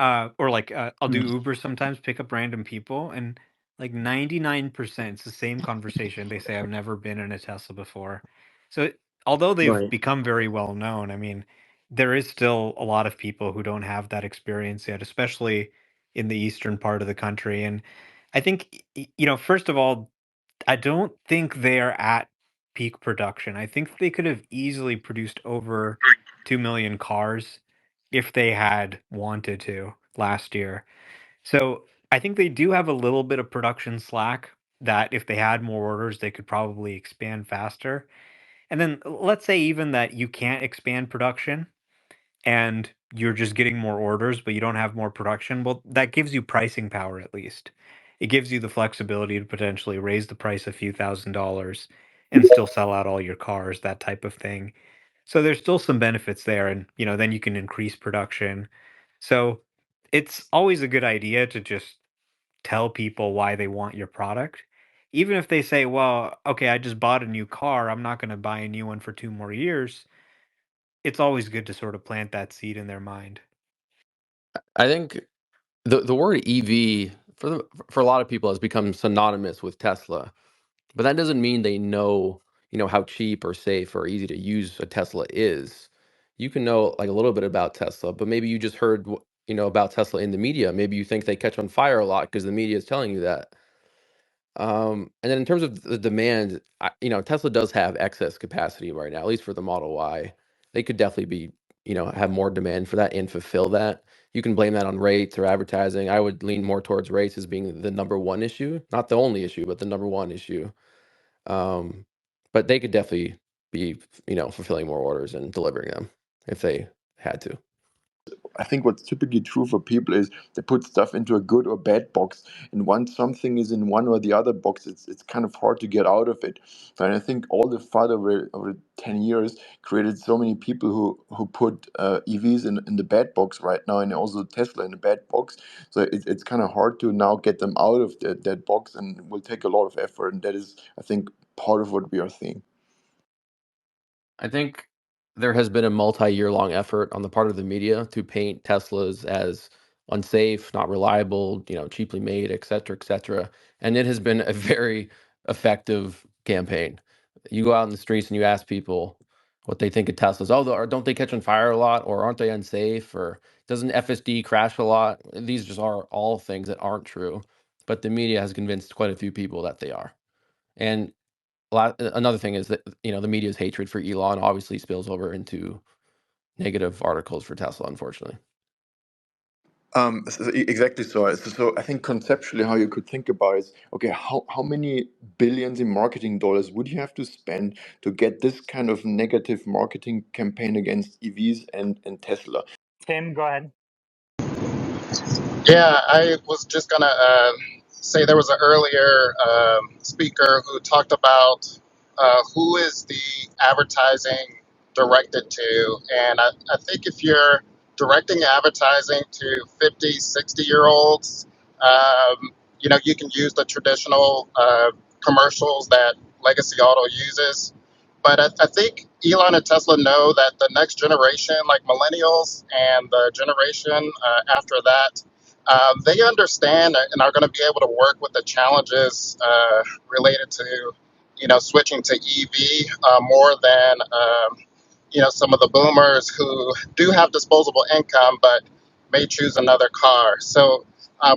or like I'll do Uber sometimes, pick up random people, and like 99% it's the same conversation. They say I've never been in a Tesla before. So although they've Right. become very well known, I mean, there is still a lot of people who don't have that experience yet, especially in the eastern part of the country. And I think first of all, I don't think they are at peak production. I think they could have easily produced over 2 million cars if they had wanted to last year. So I think they do have a little bit of production slack that if they had more orders, they could probably expand faster. And then let's say even that you can't expand production and you're just getting more orders, but you don't have more production, well, that gives you pricing power at least. It gives you the flexibility to potentially raise the price a few $1,000s and still sell out all your cars, that type of thing. So there's still some benefits there, and then you can increase production. So it's always a good idea to just tell people why they want your product. Even if they say, well, okay, I just bought a new car, I'm not going to buy a new one for 2 more years. It's always good to sort of plant that seed in their mind. I think the word EV for a lot of people has become synonymous with Tesla, but that doesn't mean they know how cheap or safe or easy to use a Tesla is. You can know like a little bit about Tesla, but maybe you just heard about Tesla in the media. Maybe you think they catch on fire a lot because the media is telling you that. And then in terms of the demand, Tesla does have excess capacity right now, at least for the Model Y. They could definitely be, have more demand for that and fulfill that. You can blame that on rates or advertising. I would lean more towards rates as being the number one issue, not the only issue, but the number one issue. Um, but they could definitely be, fulfilling more orders and delivering them if they had to. I think what's typically true for people is they put stuff into a good or bad box, and once something is in one or the other box, it's kind of hard to get out of it. And I think all the FUD over 10 years created so many people who put EVs in the bad box right now, and also Tesla in the bad box. So it's kind of hard to now get them out of that box, and it will take a lot of effort, and that is, I think, part of what we are seeing. I think there has been a multi-year long effort on the part of the media to paint Teslas as unsafe, not reliable, cheaply made, et cetera, et cetera. And it has been a very effective campaign. You go out in the streets and you ask people what they think of Teslas. Oh, or don't they catch on fire a lot? Or aren't they unsafe? Or doesn't FSD crash a lot? These just are all things that aren't true. But the media has convinced quite a few people that they are. And another thing is that the media's hatred for Elon obviously spills over into negative articles for Tesla, unfortunately. Exactly. So I think conceptually, how you could think about it is, okay, how many billions in marketing dollars would you have to spend to get this kind of negative marketing campaign against EVs and Tesla? Tim, go ahead. Yeah, I was just gonna say there was an earlier speaker who talked about who is the advertising directed to. And I think if you're directing advertising to 50, 60-year-olds, you can use the traditional commercials that Legacy Auto uses. But I think Elon and Tesla know that the next generation, like millennials and the generation after that, they understand and are going to be able to work with the challenges related to, switching to EV more than, some of the boomers who do have disposable income but may choose another car. So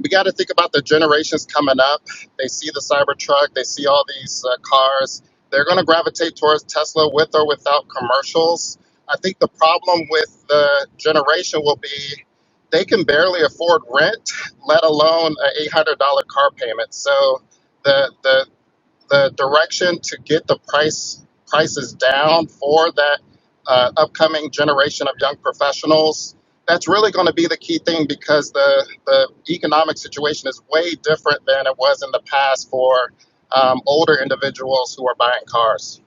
we got to think about the generations coming up. They see the Cybertruck, they see all these cars. They're going to gravitate towards Tesla with or without commercials. I think the problem with the generation will be they can barely afford rent, let alone an $800 car payment. So the direction to get the prices down for that upcoming generation of young professionals, that's really going to be the key thing, because the economic situation is way different than it was in the past for older individuals who are buying cars.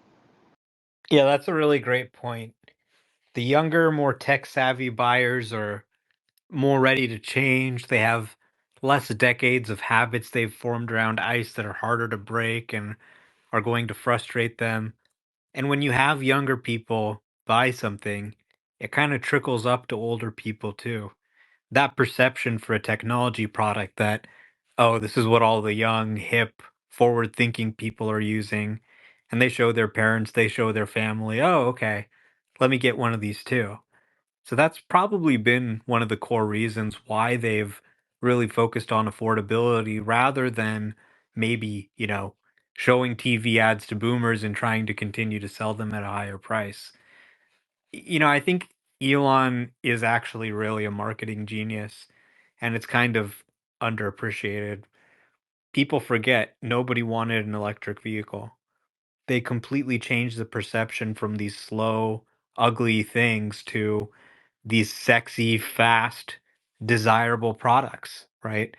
Yeah, that's a really great point. The younger, more tech savvy buyers are more ready to change. They have less decades of habits they've formed around ICE that are harder to break and are going to frustrate them. And when you have younger people buy something, it kind of trickles up to older people too. That perception for a technology product that, oh, this is what all the young, hip, forward thinking people are using. And they show their parents, they show their family, oh, okay, let me get one of these too. So that's probably been one of the core reasons why they've really focused on affordability rather than maybe, showing TV ads to boomers and trying to continue to sell them at a higher price. I think Elon is actually really a marketing genius, and it's kind of underappreciated. People forget nobody wanted an electric vehicle. They completely changed the perception from these slow, ugly things to these sexy, fast, desirable products, right?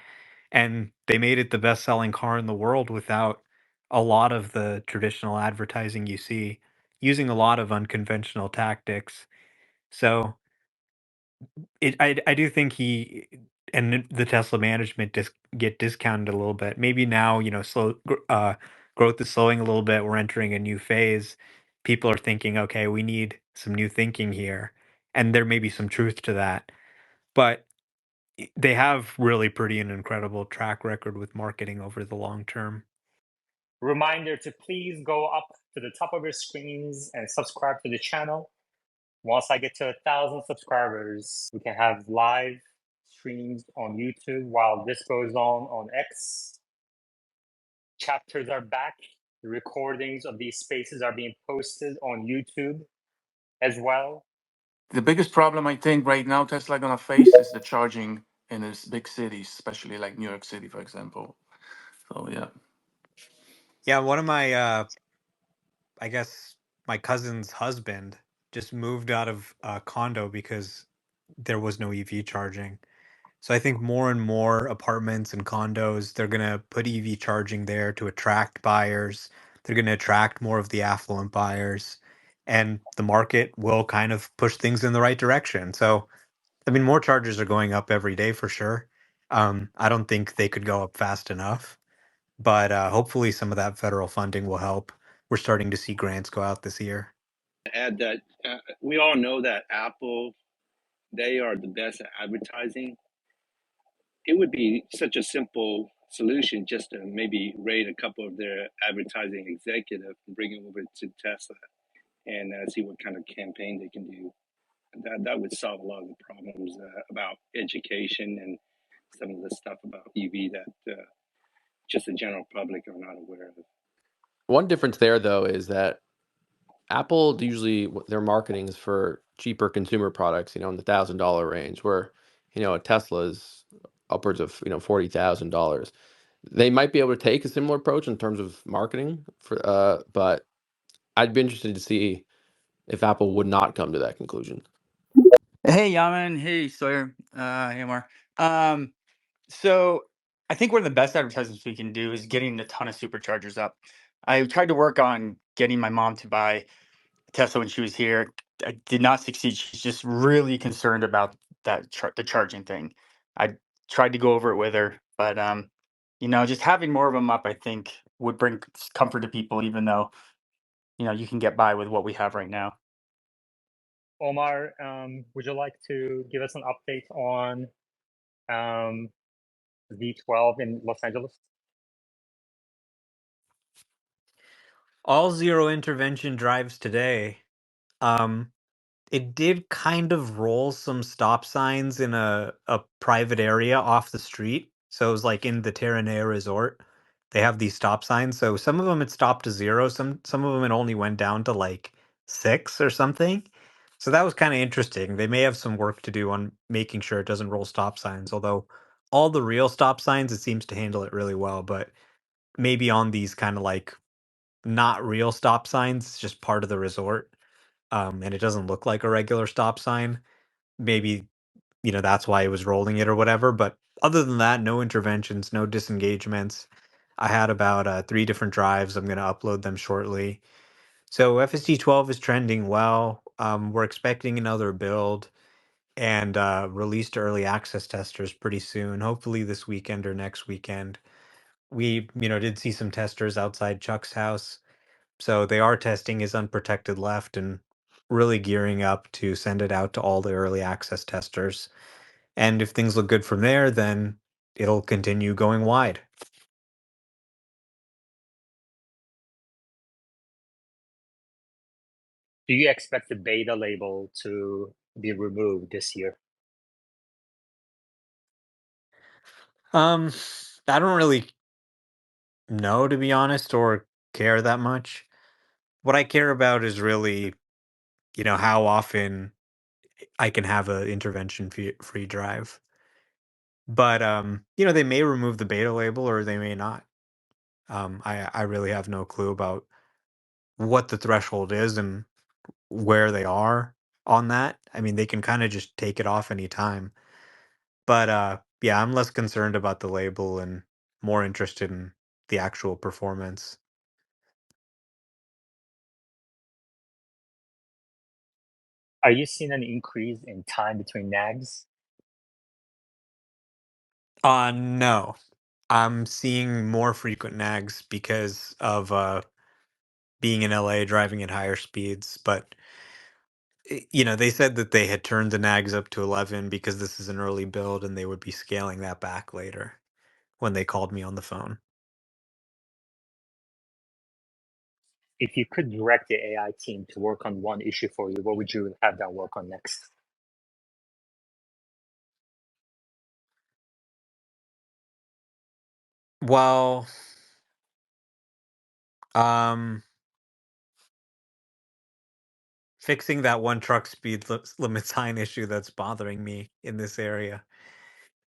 And they made it the best selling car in the world without a lot of the traditional advertising you see, using a lot of unconventional tactics. So I do think he and the Tesla management get discounted a little bit. Maybe now, growth is slowing a little bit. We're entering a new phase. People are thinking, okay, we need some new thinking here, and there may be some truth to that. But they have really pretty an incredible track record with marketing over the long term. Reminder to please go up to the top of your screens and subscribe to the channel. Once I get to 1,000 subscribers, we can have live streams on YouTube while this goes on X. Chapters are back. The recordings of these spaces are being posted on YouTube as well. The biggest problem I think right now Tesla gonna face is the charging in its big cities, especially like New York City, for example. So yeah. Yeah, one of my I guess my cousin's husband just moved out of a condo because there was no EV charging. So I think more and more apartments and condos, they're going to put EV charging there to attract buyers. They're going to attract more of the affluent buyers, and the market will kind of push things in the right direction. So, I mean, more chargers are going up every day for sure. I don't think they could go up fast enough, but hopefully some of that federal funding will help. We're starting to see grants go out this year. Add that we all know that Apple, they are the best at advertising. It would be such a simple solution just to maybe rate a couple of their advertising executives and bring them over to Tesla and see what kind of campaign they can do. That would solve a lot of the problems about education and some of the stuff about EV that just the general public are not aware of. One difference there, though, is that Apple usually their marketing is for cheaper consumer products, in the $1,000 range, where a Tesla is upwards of $40,000. They might be able to take a similar approach in terms of marketing but I'd be interested to see if Apple would not come to that conclusion. Hey, Yaman. Hey, Sawyer. Hey, Omar. So I think one of the best advertisements we can do is getting a ton of superchargers up. I tried to work on getting my mom to buy a Tesla when she was here. I did not succeed. She's just really concerned about the charging thing. I tried to go over it with her, but just having more of them up, I think, would bring comfort to people, even though you can get by with what we have right now. Omar, would you like to give us an update on V12 in Los Angeles? All zero intervention drives today. Um, it did kind of roll some stop signs in a private area off the street. So it was like in the Terranea Resort. They have these stop signs. So some of them it stopped to zero. Some of them it only went down to like 6 or something. So that was kind of interesting. They may have some work to do on making sure it doesn't roll stop signs. Although all the real stop signs, it seems to handle it really well. But maybe on these kind of like not real stop signs, it's just part of the resort, and it doesn't look like a regular stop sign. Maybe, that's why it was rolling it or whatever. But other than that, no interventions, no disengagements. I had about 3 different drives. I'm going to upload them shortly. So FSD 12 is trending well. We're expecting another build and release to early access testers pretty soon, hopefully this weekend or next weekend. We, did see some testers outside Chuck's house. So they are testing his unprotected left and really gearing up to send it out to all the early access testers. And if things look good from there, then it'll continue going wide. Do you expect the beta label to be removed this year? Um, I don't really know, to be honest, or care that much. What I care about is really, how often I can have a intervention free drive. But they may remove the beta label or they may not. I really have no clue about what the threshold is and where they are on that. I mean, they can kind of just take it off anytime. But yeah, I'm less concerned about the label and more interested in the actual performance. Are you seeing an increase in time between nags? No. I'm seeing more frequent nags because of being in LA driving at higher speeds, but they said that they had turned the nags up to 11 because this is an early build and they would be scaling that back later when they called me on the phone. If you could direct the AI team to work on one issue for you, what would you have them work on next? Well, um fixing that one truck speed limit sign issue that's bothering me in this area,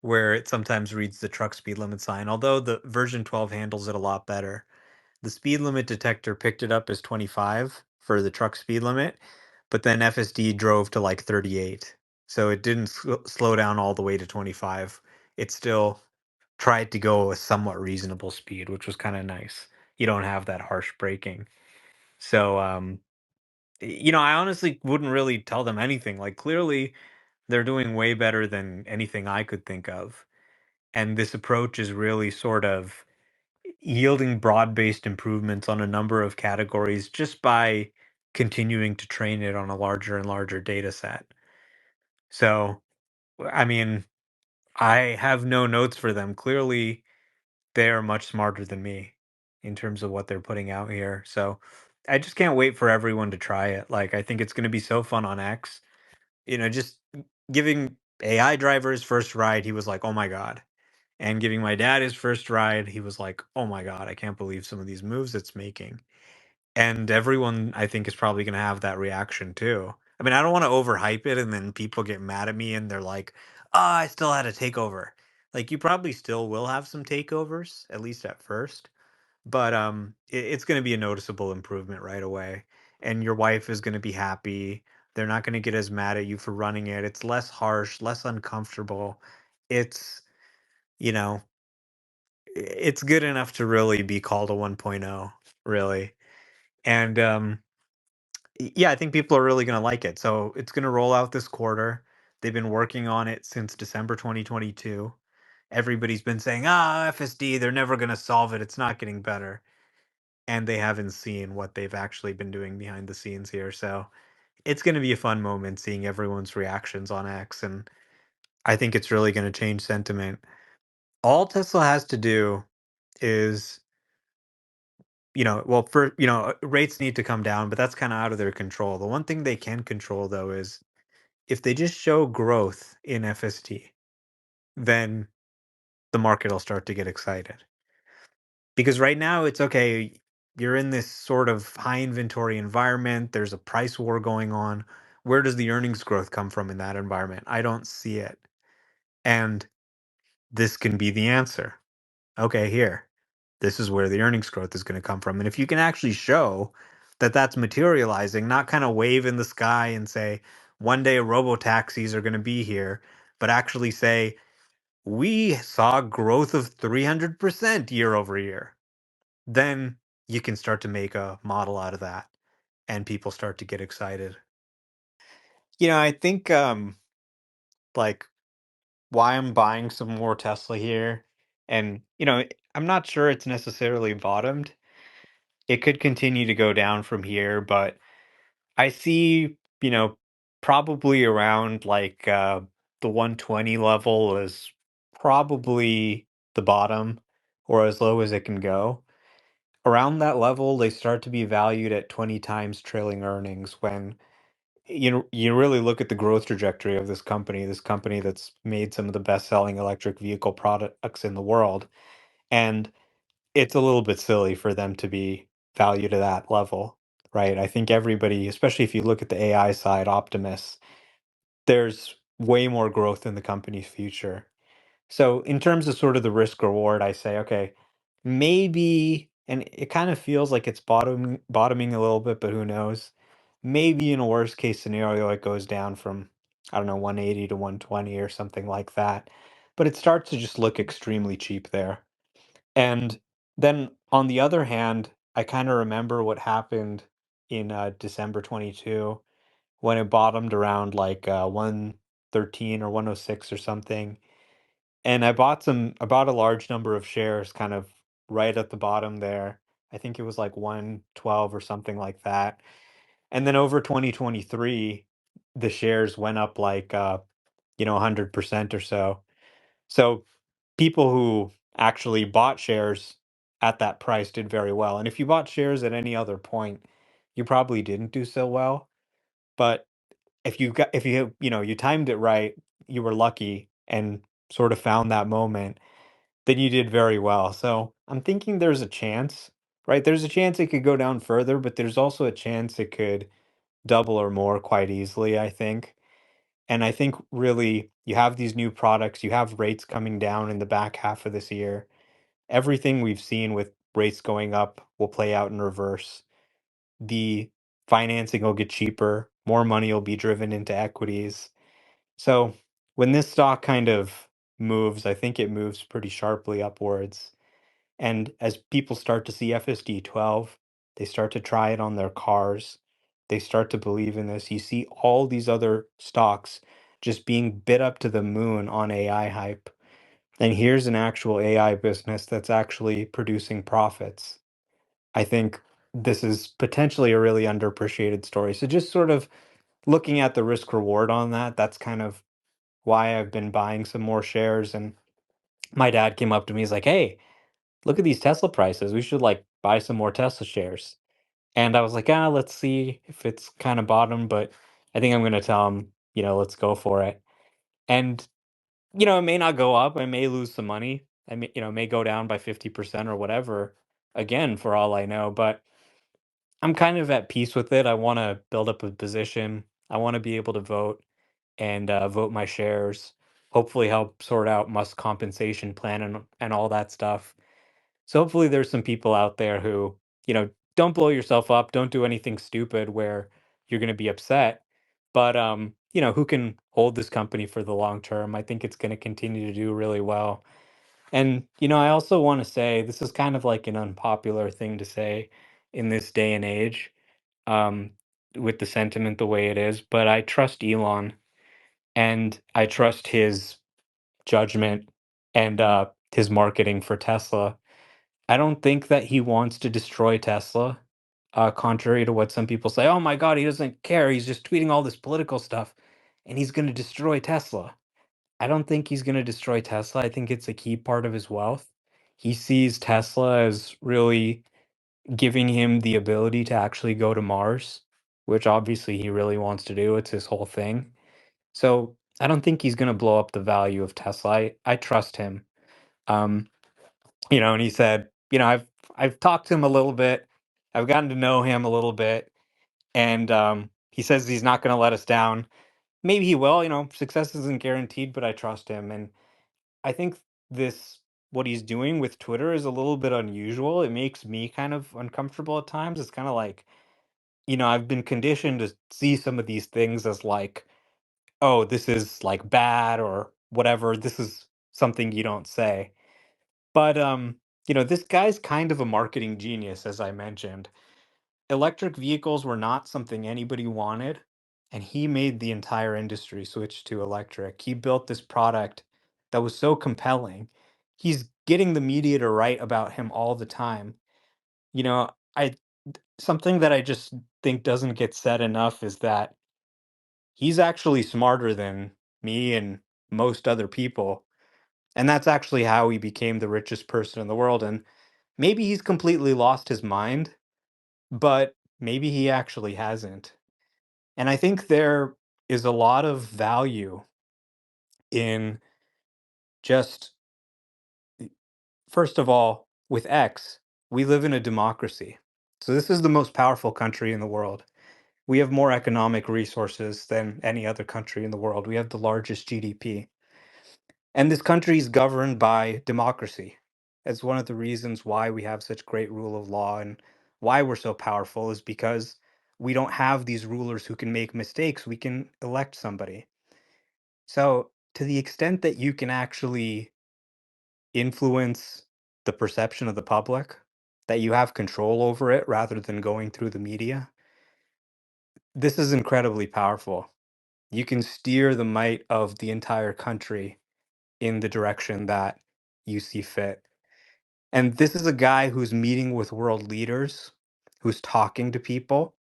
where it sometimes reads the truck speed limit sign, although the version 12 handles it a lot better. The speed limit detector picked it up as 25 for the truck speed limit, but then FSD drove to like 38. So it didn't slow down all the way to 25. It still tried to go a somewhat reasonable speed, which was kind of nice. You don't have that harsh braking. So, I honestly wouldn't really tell them anything. Like, clearly, they're doing way better than anything I could think of. And this approach is really sort of yielding broad-based improvements on a number of categories just by continuing to train it on a larger and larger data set. So, I mean, I have no notes for them. Clearly, they're much smarter than me in terms of what they're putting out here. So, I just can't wait for everyone to try it. Like, I think it's going to be so fun on X. Just giving AI driver his first ride, he was like, "Oh my god." And giving my dad his first ride, he was like, "Oh my god, I can't believe some of these moves it's making." And everyone, I think, is probably going to have that reaction too. I mean, I don't want to overhype it and then people get mad at me and they're like, "Ah, I still had a takeover." Like, you probably still will have some takeovers, at least at first, but it's going to be a noticeable improvement right away, and your wife is going to be happy. They're not going to get as mad at you for running it. It's less harsh, less uncomfortable. It's you know, it's good enough to really be called a 1.0, really. And yeah, I think people are really going to like it. So it's going to roll out this quarter. They've been working on it since December 2022. Everybody's been saying, FSD, they're never going to solve it. It's not getting better. And they haven't seen what they've actually been doing behind the scenes here. So it's going to be a fun moment seeing everyone's reactions on X. And I think it's really going to change sentiment. All Tesla has to do is, well, rates need to come down, but that's kind of out of their control. The one thing they can control, though, is if they just show growth in FSD, then the market will start to get excited. Because right now it's okay, you're in this sort of high inventory environment, there's a price war going on. Where does the earnings growth come from in that environment? I don't see it. And this can be the answer. Okay, here. This is where the earnings growth is going to come from. And if you can actually show that that's materializing, not kind of wave in the sky and say, one day robo taxis are going to be here, but actually say, we saw growth of 300% year over year, then you can start to make a model out of that and people start to get excited. I think like why I'm buying some more Tesla here, and I'm not sure it's necessarily bottomed. It could continue to go down from here, but I see, probably around like the 120 level is probably the bottom or as low as it can go. Around that level, they start to be valued at 20 times trailing earnings when you really look at the growth trajectory of this company that's made some of the best-selling electric vehicle products in the world. And it's a little bit silly for them to be valued at that level, right? I think everybody, especially if you look at the AI side, optimists, there's way more growth in the company's future. So in terms of sort of the risk reward, I say, okay, maybe, and it kind of feels like it's bottoming a little bit, but who knows? Maybe in a worst case scenario, it goes down from, I don't know, 180 to 120 or something like that. But it starts to just look extremely cheap there. And then on the other hand, I kind of remember what happened in December 22 when it bottomed around like 113 or 106 or something. And I bought a large number of shares kind of right at the bottom there. I think it was like 112 or something like that. And then over 2023, the shares went up like 100% or so. So people who actually bought shares at that price did very well. And if you bought shares at any other point, you probably didn't do so well. But if you timed it right, you were lucky and sort of found that moment, then you did very well. So I'm thinking there's a chance, right? There's a chance it could go down further, but there's also a chance it could double or more quite easily, I think. And I think really you have these new products, you have rates coming down in the back half of this year. Everything we've seen with rates going up will play out in reverse. The financing will get cheaper, more money will be driven into equities. So when this stock kind of moves, I think it moves pretty sharply upwards. And as people start to see FSD 12, they start to try it on their cars. They start to believe in this. You see all these other stocks just being bid up to the moon on AI hype. And here's an actual AI business that's actually producing profits. I think this is potentially a really underappreciated story. So just sort of looking at the risk reward on that, that's kind of why I've been buying some more shares. And my dad came up to me, he's like, "Hey, look at these Tesla prices. We should like buy some more Tesla shares." And I was like, let's see if it's kind of bottom, but I think I'm going to tell him, let's go for it. And, it may not go up. I may lose some money. I may, it may go down by 50% or whatever, again, for all I know, but I'm kind of at peace with it. I want to build up a position. I want to be able to vote and vote my shares, hopefully help sort out Musk compensation plan and all that stuff. So hopefully there's some people out there who, don't blow yourself up, don't do anything stupid where you're going to be upset, but who can hold this company for the long term. I think it's going to continue to do really well. And, you know, I also want to say this is kind of like an unpopular thing to say in this day and age, um, with the sentiment the way it is, but I trust Elon and I trust his judgment and his marketing for Tesla. I don't think that he wants to destroy Tesla, contrary to what some people say. Oh my God, he doesn't care. He's just tweeting all this political stuff and he's going to destroy Tesla. I don't think he's going to destroy Tesla. I think it's a key part of his wealth. He sees Tesla as really giving him the ability to actually go to Mars, which obviously he really wants to do. It's his whole thing. So I don't think he's going to blow up the value of Tesla. I trust him. Um, you know, and he said, you know, I've talked to him a little bit. I've gotten to know him a little bit, and he says he's not going to let us down. Maybe he will. You know, success isn't guaranteed, but I trust him, and I think this what he's doing with Twitter is a little bit unusual. It makes me kind of uncomfortable at times. It's kind of like, you know, I've been conditioned to see some of these things as like, oh, this is like bad or whatever. This is something you don't say. But you know, this guy's kind of a marketing genius, as I mentioned. Electric vehicles were not something anybody wanted, and he made the entire industry switch to electric. He built this product that was so compelling. He's getting the media to write about him all the time. You know, I something that I just think doesn't get said enough is that he's actually smarter than me and most other people. And that's actually how he became the richest person in the world. And maybe he's completely lost his mind, but maybe he actually hasn't. And I think there is a lot of value in just, first of all, with X, we live in a democracy. So this is the most powerful country in the world. We have more economic resources than any other country in the world. We have the largest GDP. And this country is governed by democracy. It's one of the reasons why we have such great rule of law and why we're so powerful is because we don't have these rulers who can make mistakes. We can elect somebody. So, to the extent that you can actually influence the perception of the public, that you have control over it rather than going through the media, this is incredibly powerful. You can steer the might of the entire country in the direction that you see fit. And this is a guy who's meeting with world leaders, who's talking to people,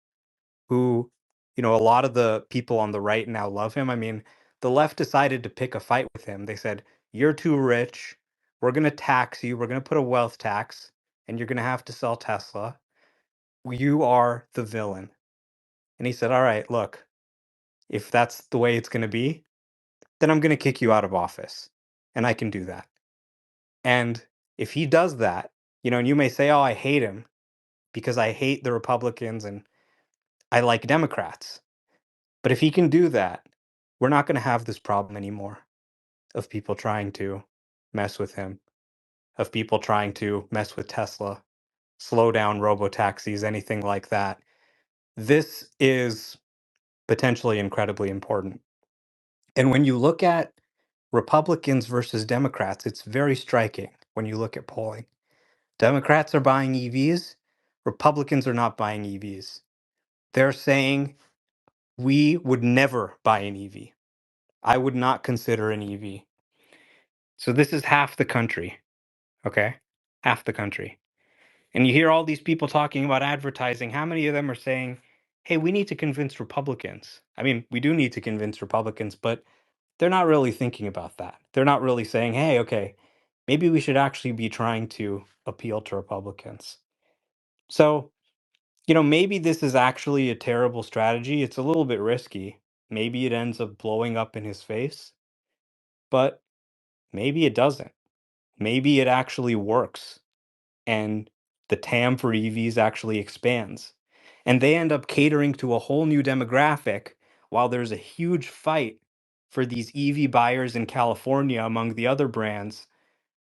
who, you know, a lot of the people on the right now love him. I mean, the left decided to pick a fight with him. They said, "You're too rich. We're going to tax you. We're going to put a wealth tax, and you're going to have to sell Tesla. You are the villain." And he said, "All right, look, if that's the way it's going to be, then I'm going to kick you out of office. And I can do that." And if he does that, you know, and you may say, "Oh, I hate him because I hate the Republicans and I like Democrats." But if he can do that, we're not going to have this problem anymore of people trying to mess with him, of people trying to mess with Tesla, slow down robo taxis, anything like that. This is potentially incredibly important. And when you look at Republicans versus Democrats, it's very striking when you look at polling. Democrats are buying EVs, Republicans are not buying EVs. They're saying, we would never buy an EV. I would not consider an EV. So this is half the country, okay? Half the country. And you hear all these people talking about advertising. How many of them are saying, hey, we need to convince Republicans? I mean, we do need to convince Republicans, but they're not really thinking about that. They're not really saying, hey, okay, maybe we should actually be trying to appeal to Republicans. So, you know, maybe this is actually a terrible strategy. It's a little bit risky. Maybe it ends up blowing up in his face, but maybe it doesn't. Maybe it actually works and the TAM for EVs actually expands. And they end up catering to a whole new demographic while there's a huge fight for these EV buyers in California among the other brands.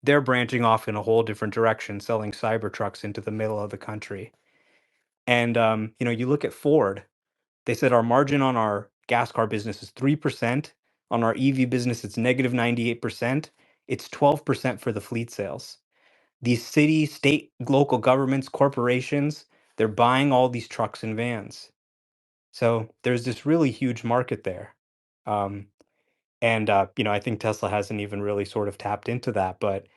They're branching off in a whole different direction, selling Cybertrucks into the middle of the country. And, you know, you look at Ford, they said our margin on our gas car business is 3%. On our EV business, it's negative 98%. It's 12% for the fleet sales. These city, state, local governments, corporations, they're buying all these trucks and vans. So there's this really huge market there. Um, and I think Tesla hasn't even really sort of tapped into that, but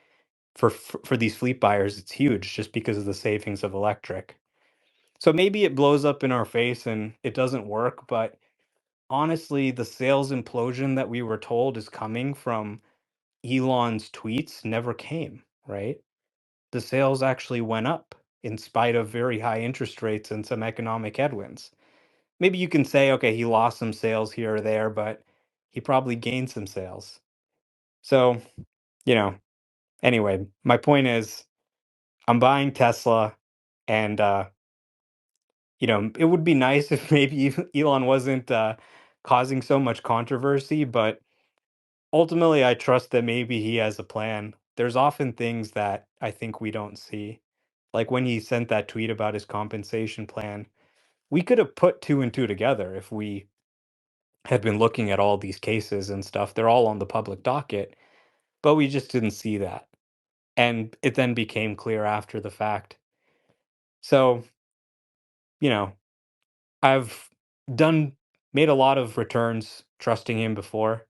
for these fleet buyers, it's huge just because of the savings of electric. So maybe it blows up in our face and it doesn't work, but honestly, the sales implosion that we were told is coming from Elon's tweets never came, right? The sales actually went up in spite of very high interest rates and some economic headwinds. Maybe you can say, okay, he lost some sales here or there, but he probably gained some sales. So, you know, anyway, my point is I'm buying Tesla and it would be nice if maybe Elon wasn't causing so much controversy, but ultimately I trust that maybe he has a plan. There's often things that I think we don't see. Like when he sent that tweet about his compensation plan, we could have put two and two together if we had been looking at all these cases and stuff. They're all on the public docket, but we just didn't see that. And it then became clear after the fact. So, you know, I've done made a lot of returns trusting him before,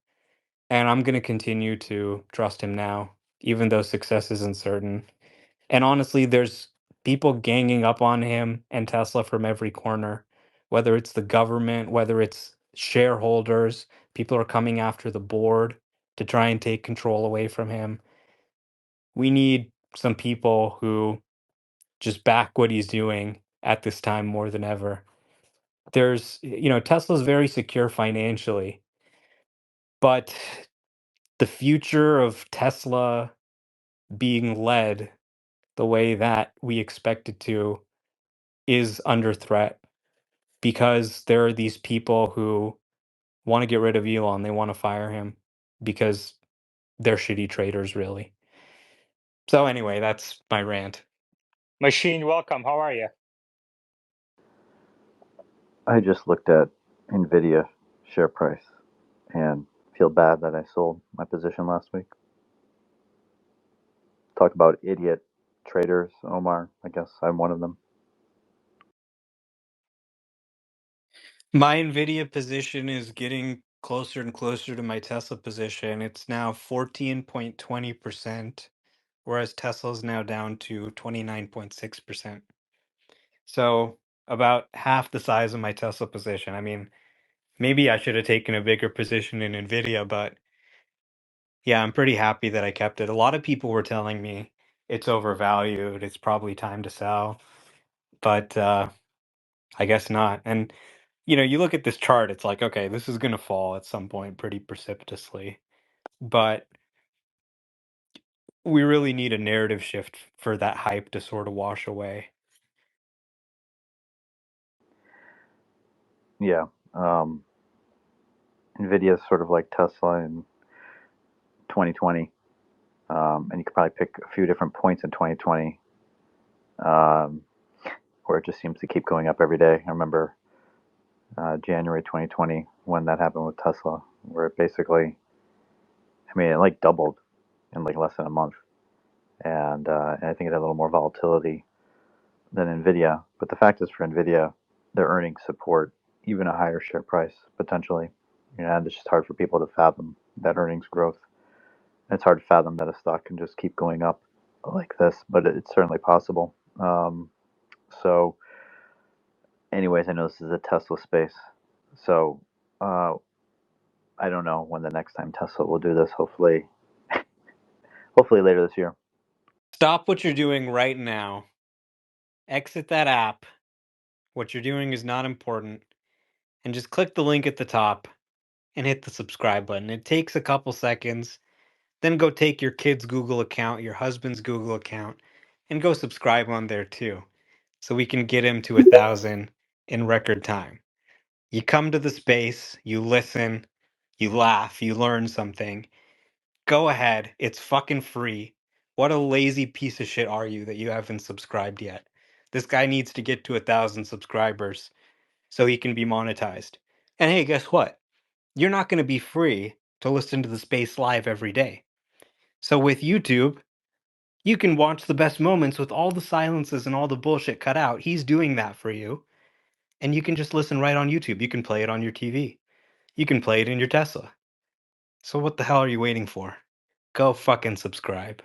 and I'm going to continue to trust him now, even though success isn't certain. And honestly, there's people ganging up on him and Tesla from every corner, whether it's the government, whether it's shareholders, people are coming after the board to try and take control away from him. We need some people who just back what he's doing at this time more than ever. Tesla's very secure financially, but the future of Tesla being led the way that we expect it to is under threat because there are these people who want to get rid of Elon. They want to fire him because they're shitty traders, really. So, anyway, that's my rant. Machine, welcome. How are you? I just looked at NVIDIA share price and feel bad that I sold my position last week. Talk about idiot traders, Omar. I guess I'm one of them. My NVIDIA position is getting closer and closer to my Tesla position. It's now 14.20%, whereas Tesla's now down to 29.6%. So about half the size of my Tesla position. I mean, maybe I should have taken a bigger position in NVIDIA, but yeah, I'm pretty happy that I kept it. A lot of people were telling me it's overvalued, it's probably time to sell, but I guess not. And you look at this chart, it's like, okay, this is going to fall at some point pretty precipitously, but we really need a narrative shift for that hype to sort of wash away. Yeah. NVIDIA is sort of like Tesla in 2020. And you could probably pick a few different points in 2020 where it just seems to keep going up every day. I remember January 2020 when that happened with Tesla, where it basically, it like doubled in like less than a month. And I think it had a little more volatility than NVIDIA. But the fact is, for NVIDIA, their earnings support even a higher share price potentially. And it's just hard for people to fathom that earnings growth. And it's hard to fathom that a stock can just keep going up like this, but it's certainly possible. So, anyways, I know this is a Tesla space. So, I don't know when the next time Tesla will do this. Hopefully later this year. Stop what you're doing right now. Exit that app. What you're doing is not important. And just click the link at the top and hit the subscribe button. It takes a couple seconds. Then go take your kid's Google account, your husband's Google account, and go subscribe on there too, so we can get him to 1,000 in record time. You come to the space, you listen, you laugh, you learn something. Go ahead. It's fucking free. What a lazy piece of shit are you that you haven't subscribed yet? This guy needs to get to 1,000 subscribers so he can be monetized. And hey, guess what? You're not going to be free to listen to the space live every day. So with YouTube, you can watch the best moments with all the silences and all the bullshit cut out. He's doing that for you. And you can just listen right on YouTube. You can play it on your TV. You can play it in your Tesla. So what the hell are you waiting for? Go fucking subscribe.